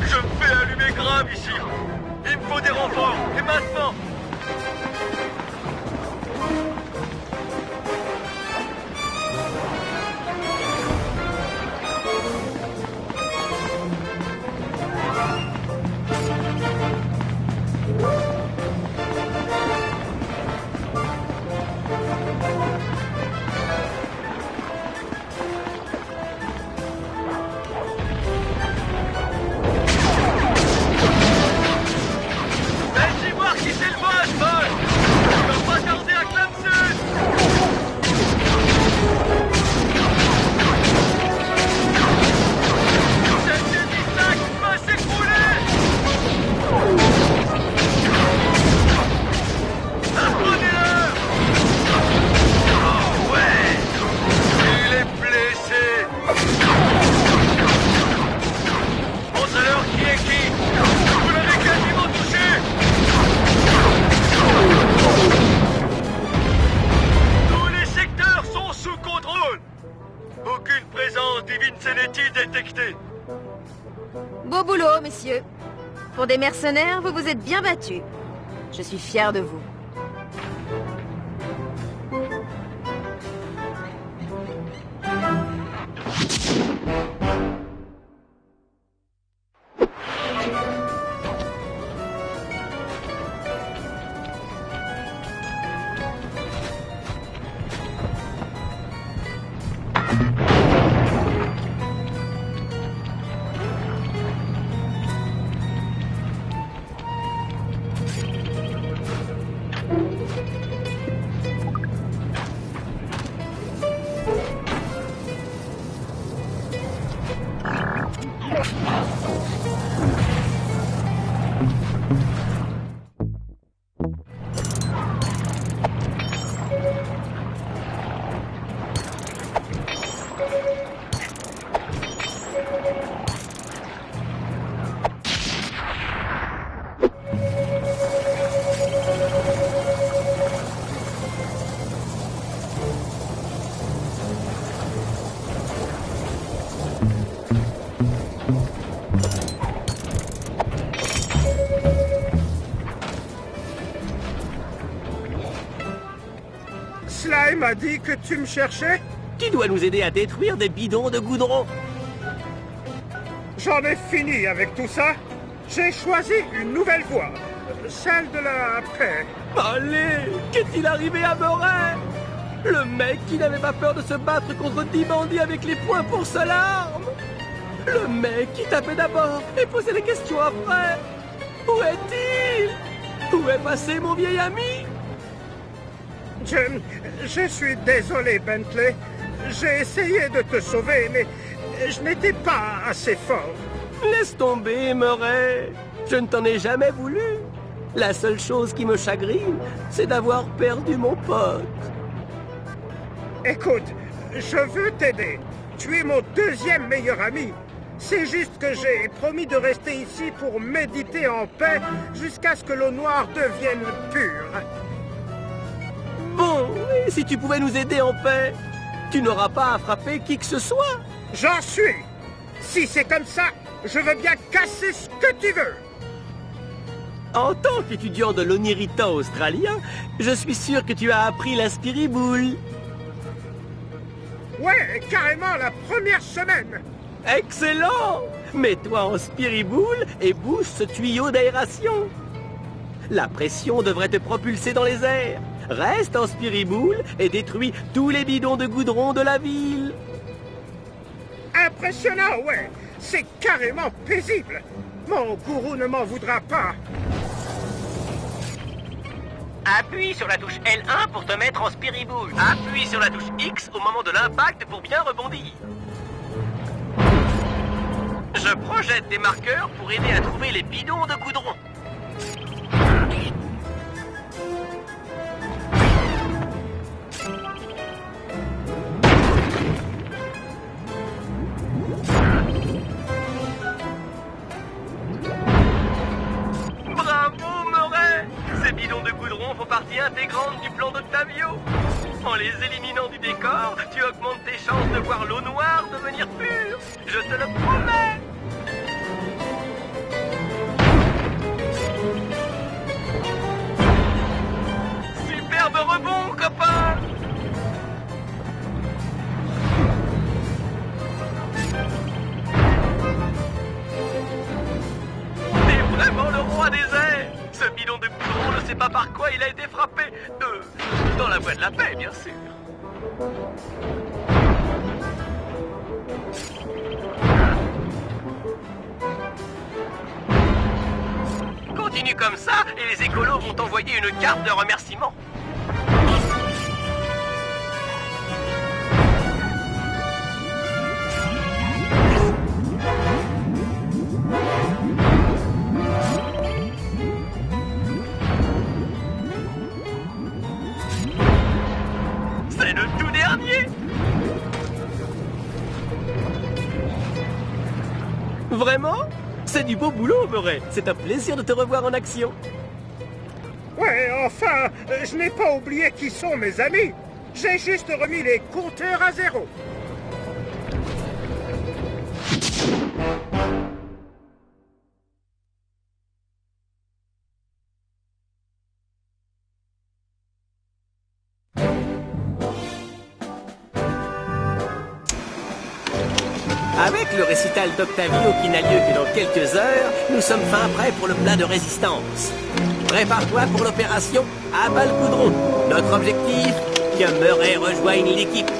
Je me fais allumer grave ici. Il me faut des renforts, et maintenant. Vas-y voir qui c'est le boss, Paul. Je peux pas tarder à Clemson. Cette Unisac va s'écrouler. Apprenez-le. Oh ouais. Il est blessé. Montre-leur qui est qui. Vous l'avez quasiment touché. Tous les secteurs sont sous contrôle. Aucune présence d'Infinity détectée. Beau boulot, messieurs. Pour des mercenaires, vous vous êtes bien battus. Je suis fier de vous. Sly m'a dit que tu me cherchais. Qui doit nous aider à détruire des bidons de goudron? J'en ai fini avec tout ça. J'ai choisi une nouvelle voie. Celle de la paix. Allez, qu'est-il arrivé à Murray? Le mec qui n'avait pas peur de se battre contre 10 bandits avec les poings pour seule arme. Le mec qui tapait d'abord et posait des questions après. Où est-il? Où est passé mon vieil ami? Je suis désolé, Bentley. J'ai essayé de te sauver, mais je n'étais pas assez fort. Laisse tomber, Murray. Je ne t'en ai jamais voulu. La seule chose qui me chagrine, c'est d'avoir perdu mon pote. Écoute, je veux t'aider. Tu es mon deuxième meilleur ami. C'est juste que j'ai promis de rester ici pour méditer en paix jusqu'à ce que l'eau noire devienne pure. Bon, et si tu pouvais nous aider en paix, tu n'auras pas à frapper qui que ce soit. J'en suis. Si c'est comme ça, je veux bien casser ce que tu veux. En tant qu'étudiant de l'Onirita australien, je suis sûr que tu as appris la spiriboule. Ouais, carrément la première semaine. Excellent! Mets-toi en spiriboule et bouge ce tuyau d'aération. La pression devrait te propulser dans les airs. Reste en spiriboule et détruis tous les bidons de goudron de la ville. Impressionnant, ouais. C'est carrément paisible. Mon gourou ne m'en voudra pas. Appuie sur la touche L1 pour te mettre en spiriboule. Appuie sur la touche X au moment de l'impact pour bien rebondir. Je projette des marqueurs pour aider à trouver les bidons de goudron. Bravo, Murray! Ces bidons de goudron font partie intégrante du plan d'Octavio. En les éliminant du décor, tu augmentes tes chances de voir l'eau noire devenir pure. Je te le promets. Superbe rebond, copain. T'es vraiment le roi des airs. Ce bidon de goudron ne sait pas par quoi il a été frappé. Dans la voie de la paix, bien sûr. Continue comme ça et les écolos vont t'envoyer une carte de remerciement. C'est le tout dernier. Vraiment? C'est du beau boulot, Murray. C'est un plaisir de te revoir en action. Ouais, enfin, je n'ai pas oublié qui sont mes amis. J'ai juste remis les compteurs à zéro. Avec le récital d'Octavio qui n'a lieu que dans quelques heures, nous sommes fin prêts pour le plat de résistance. Prépare-toi pour l'opération Abat le goudron. Notre objectif, que Murray rejoigne l'équipe.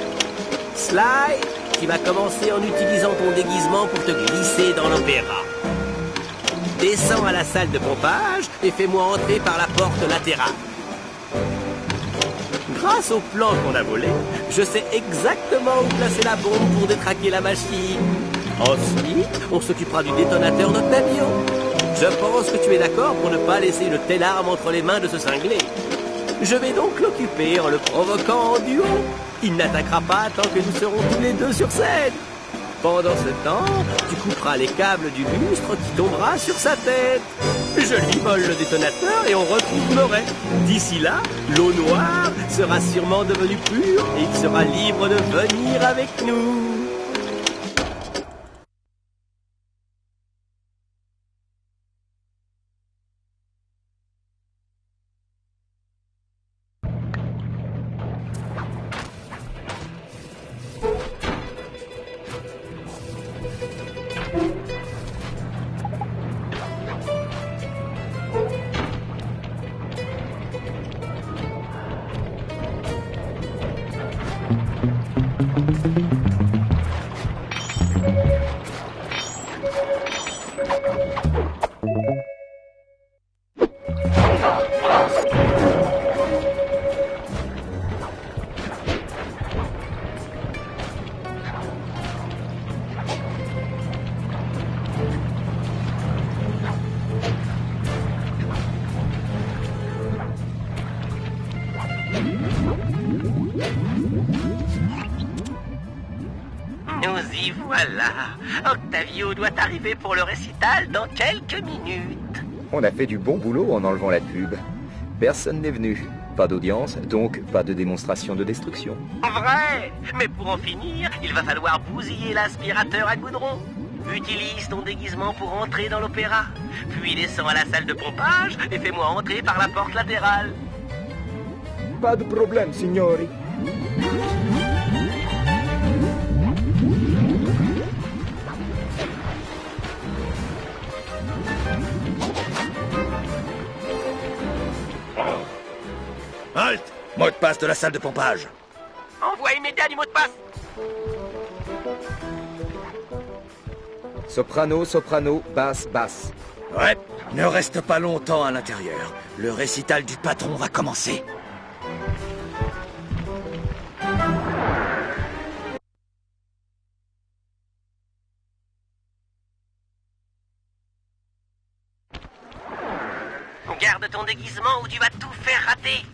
Sly, tu vas commencer en utilisant ton déguisement pour te glisser dans l'opéra. Descends à la salle de pompage et fais-moi entrer par la porte latérale. Grâce au plan qu'on a volé, je sais exactement où placer la bombe pour détraquer la machine. Ensuite, on s'occupera du détonateur d'Octavio. Je pense que tu es d'accord pour ne pas laisser une telle arme entre les mains de ce cinglé. Je vais donc l'occuper en le provoquant en duo. Il n'attaquera pas tant que nous serons tous les deux sur scène. Pendant ce temps, tu couperas les câbles du lustre qui tombera sur sa tête. Je lui vole le détonateur et on retrouve Murray. D'ici là, l'eau noire sera sûrement devenue pure et il sera libre de venir avec nous. Nous y voilà. Octavio doit arriver pour le récital dans quelques minutes. On a fait du bon boulot en enlevant la pub. Personne n'est venu. Pas d'audience, donc pas de démonstration de destruction. Vrai. Mais pour en finir, il va falloir bousiller l'aspirateur à goudron. Utilise ton déguisement pour entrer dans l'opéra. Puis descends à la salle de pompage et fais-moi entrer par la porte latérale. Pas de problème, signori. Halt! Mot de passe de la salle de pompage. Envoi immédiat du mot de passe. Soprano, soprano, basse, basse. Ouais, ne reste pas longtemps à l'intérieur. Le récital du patron va commencer. Garde ton déguisement ou tu vas tout faire rater.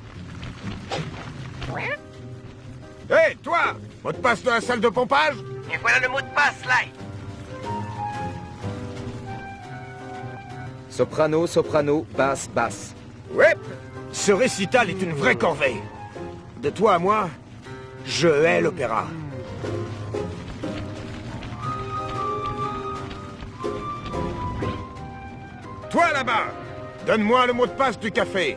Hé, toi! Mot de passe de la salle de pompage? Et voilà le mot de passe, Sly. Soprano, soprano, basse, basse. Ouais! Ce récital est une vraie corvée. De toi à moi, je hais l'opéra. Toi là-bas, donne-moi le mot de passe du café.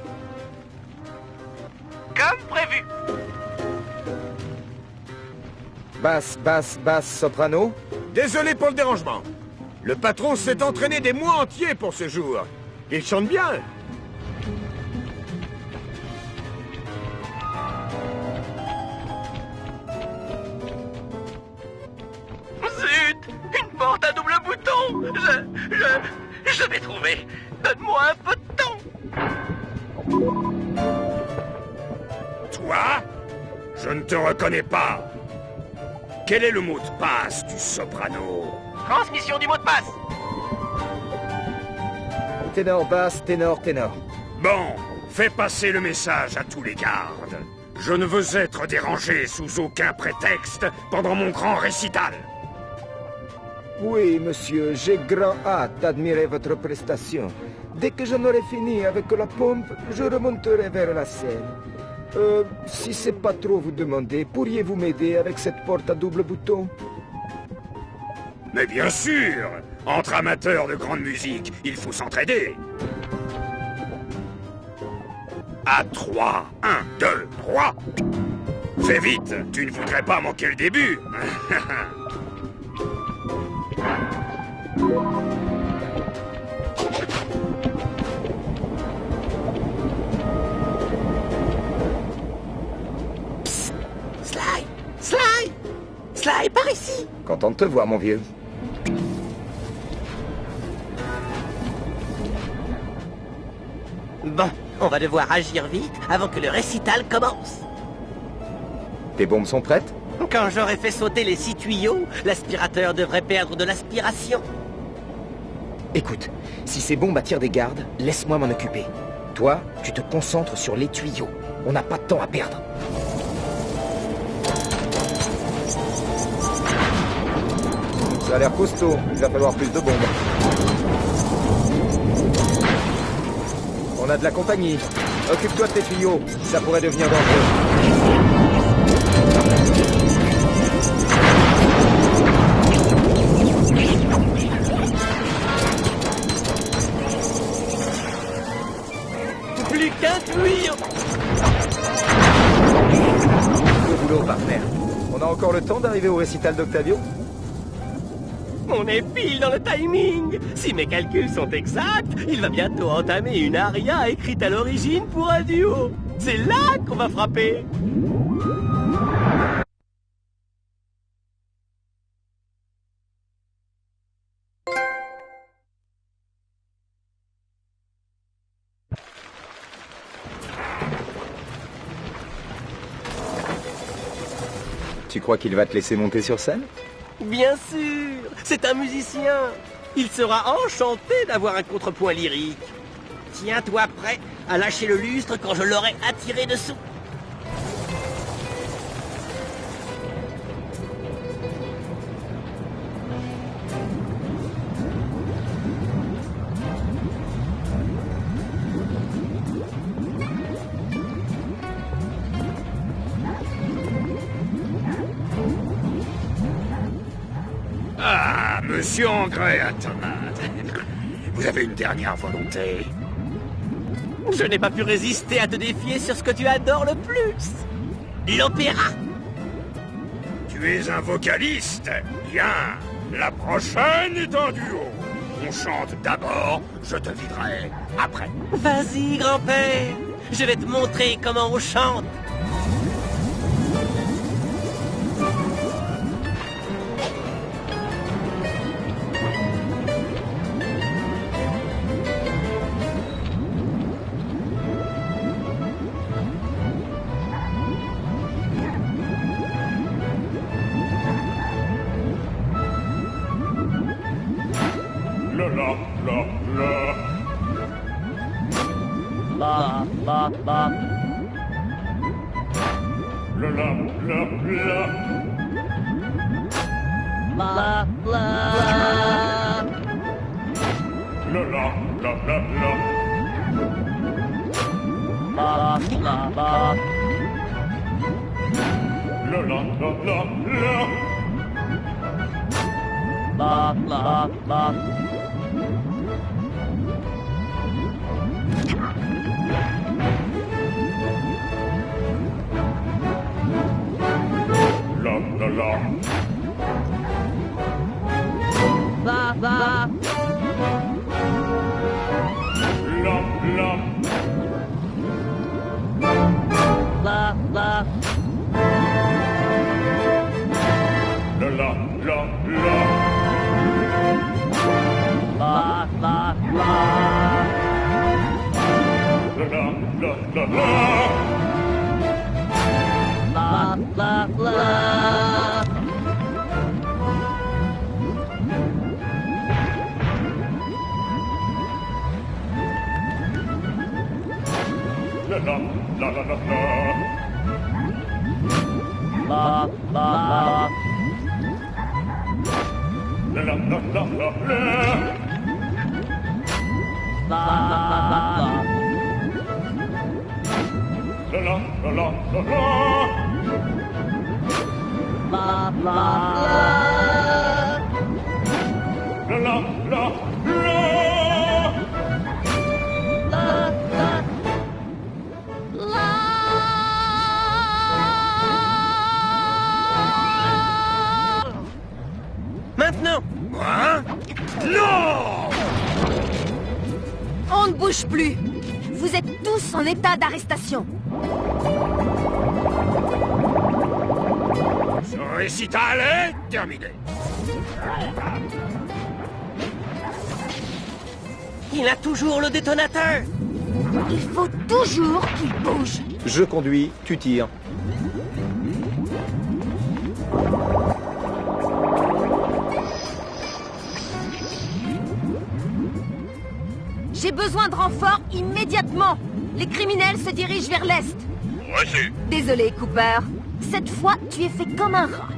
Comme prévu. Basse, basse, basse, soprano. Désolé pour le dérangement. Le patron s'est entraîné des mois entiers pour ce jour. Il chante bien. Zut! Une porte à double bouton! Je vais trouver. Donne-moi un peu de temps. Toi? Je ne te reconnais pas. Quel est le mot de passe du soprano? Transmission du mot de passe. Ténor, basse, ténor, ténor. Bon, fais passer le message à tous les gardes. Je ne veux être dérangé sous aucun prétexte pendant mon grand récital. Oui, monsieur, j'ai grand hâte d'admirer votre prestation. Dès que j'en aurai fini avec la pompe, je remonterai vers la scène. Si c'est pas trop vous demander, pourriez-vous m'aider avec cette porte à double bouton? Mais bien sûr! Entre amateurs de grande musique, il faut s'entraider. À 3, 1, 2, 3. Fais vite, tu ne voudrais pas manquer le début. Psst! Sly! Sly! Sly, par ici! Content de te voir, mon vieux. Bon, on va devoir agir vite avant que le récital commence. Tes bombes sont prêtes? Quand j'aurai fait sauter les 6 tuyaux, l'aspirateur devrait perdre de l'aspiration. Écoute, si ces bombes attirent des gardes, laisse-moi m'en occuper. Toi, tu te concentres sur les tuyaux. On n'a pas de temps à perdre. Ça a l'air costaud. Il va falloir plus de bombes. On a de la compagnie. Occupe-toi de tes tuyaux. Ça pourrait devenir dangereux. Plus qu'un tuyau! Au boulot, partenaire. On a encore le temps d'arriver au récital d'Octavio? On est pile dans le timing. Si mes calculs sont exacts, il va bientôt entamer une aria écrite à l'origine pour un duo. C'est là qu'on va frapper. Tu crois qu'il va te laisser monter sur scène? Bien sûr, c'est un musicien. Il sera enchanté d'avoir un contrepoint lyrique. Tiens-toi prêt à lâcher le lustre quand je l'aurai attiré dessous. Ah, monsieur Engrais à tomate. Vous avez une dernière volonté? Je n'ai pas pu résister à te défier sur ce que tu adores le plus. L'opéra. Tu es un vocaliste? Bien. La prochaine est un duo. On chante d'abord, je te viderai après. Vas-y, grand-père. Je vais te montrer comment on chante. Maintenant! Hein? Non! On ne bouge plus. Vous êtes tous en état d'arrestation. Ce récital est terminé. Il a toujours le détonateur! Il faut toujours qu'il bouge. Je conduis, tu tires. J'ai besoin de renforts immédiatement. Les criminels se dirigent vers l'est. Reçu. Désolé, Cooper. Cette fois, tu es fait comme un rat.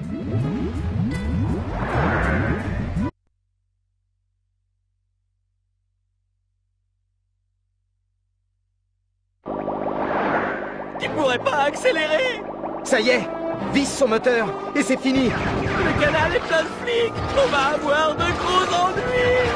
Tu pourrais pas accélérer? Ça y est, visse son moteur et c'est fini. Le canal est plein de flics. On va avoir de gros ennuis.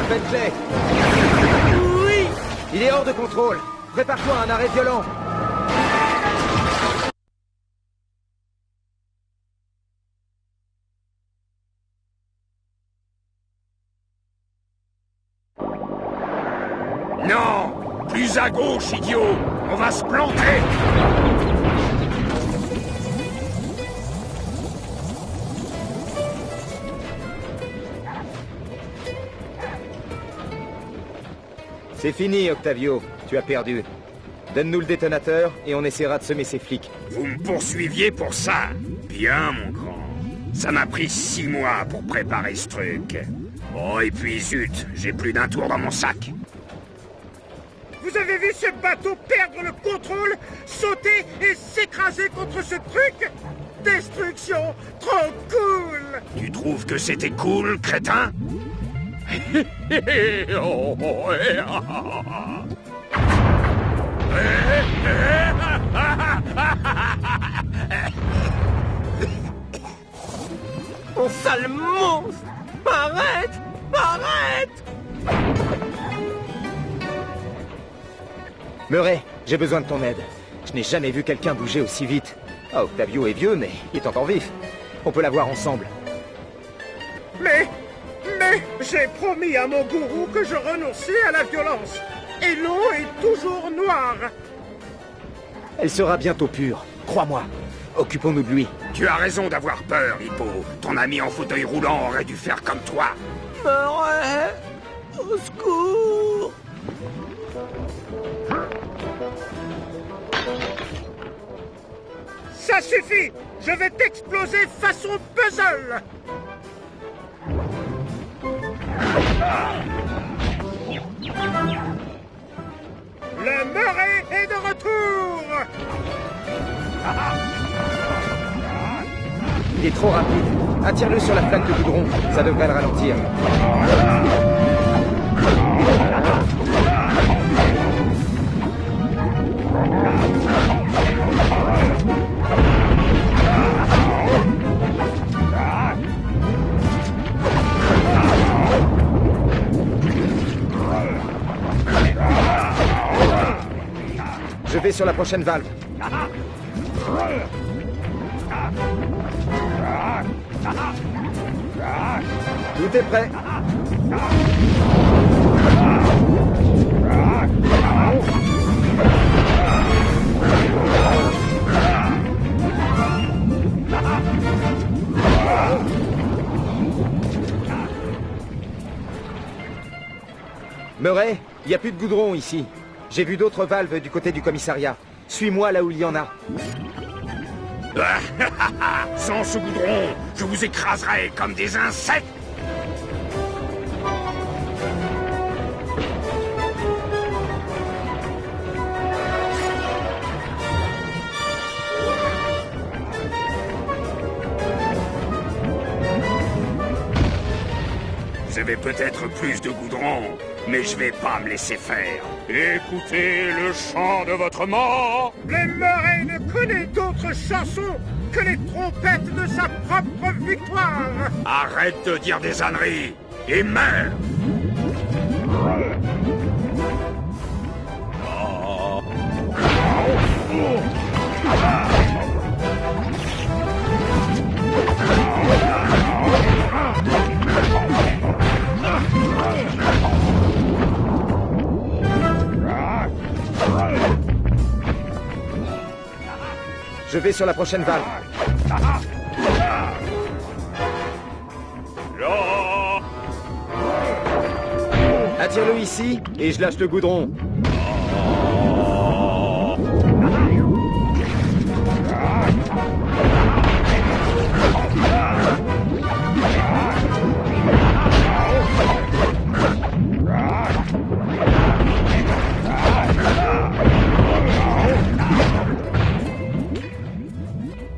Bentley. Oui. Il est hors de contrôle. Prépare-toi à un arrêt violent. Non! Plus à gauche, idiot! On va se planter! C'est fini, Octavio. Tu as perdu. Donne-nous le détonateur et on essaiera de semer ces flics. Vous me poursuiviez pour ça? Bien, mon grand. Ça m'a pris 6 mois pour préparer ce truc. Oh, et puis zut, j'ai plus d'un tour dans mon sac. Vous avez vu ce bateau perdre le contrôle, sauter et s'écraser contre ce truc? Destruction! Trop cool! Tu trouves que c'était cool, crétin? Oh, sale monstre! Arrête! Arrête! Murray, j'ai besoin de ton aide. Je n'ai jamais vu quelqu'un bouger aussi vite. Ah, Octavio est vieux, mais il est encore vif. On peut la voir ensemble. Mais j'ai promis à mon gourou que je renonçais à la violence. Et l'eau est toujours noire. Elle sera bientôt pure, crois-moi. Occupons-nous de lui. Tu as raison d'avoir peur, Hippo. Ton ami en fauteuil roulant aurait dû faire comme toi. Murray! Au secours! Ça suffit! Je vais t'exploser façon puzzle! Le Murray est de retour! Il est trop rapide. Attire-le sur la plaque de goudron, ça devrait le ralentir. Je vais sur la prochaine valve. Tout est prêt. Murray, il n'y a plus de goudron ici. J'ai vu d'autres valves du côté du commissariat. Suis-moi là où il y en a. Sans ce goudron, je vous écraserai comme des insectes. Vous avez peut-être plus de goudron, mais je vais pas me laisser faire. Écoutez le chant de votre mort. Le Murray ne connaît d'autres chansons que les trompettes de sa propre victoire. Arrête de dire des âneries et meurs. Je vais sur la prochaine valve. Attire-le ici et je lâche le goudron.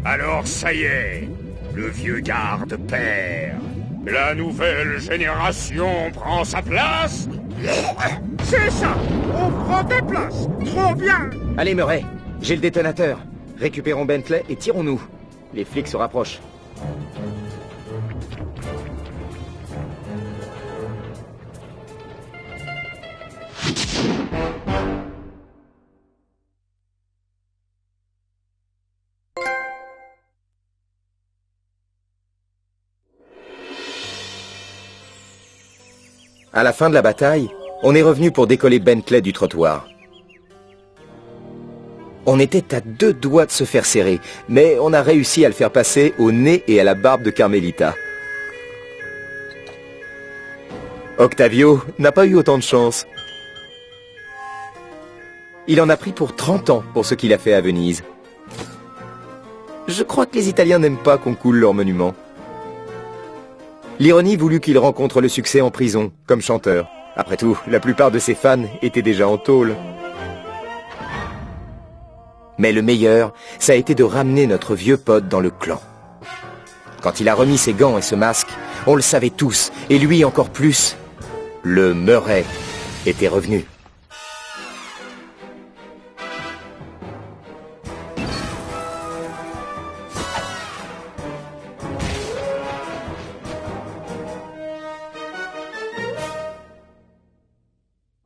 Alors ça y est, le vieux garde perd. La nouvelle génération prend sa place. C'est ça! On prend des places! Trop bien! Allez Murray, j'ai le détonateur. Récupérons Bentley et tirons-nous. Les flics se rapprochent. À la fin de la bataille, on est revenu pour décoller Bentley du trottoir. On était à 2 doigts de se faire serrer, mais on a réussi à le faire passer au nez et à la barbe de Carmelita. Octavio n'a pas eu autant de chance. Il en a pris pour 30 ans pour ce qu'il a fait à Venise. Je crois que les Italiens n'aiment pas qu'on coule leurs monuments. L'ironie voulut qu'il rencontre le succès en prison, comme chanteur. Après tout, la plupart de ses fans étaient déjà en tôle. Mais le meilleur, ça a été de ramener notre vieux pote dans le clan. Quand il a remis ses gants et ce masque, on le savait tous, et lui encore plus. Le Murray était revenu.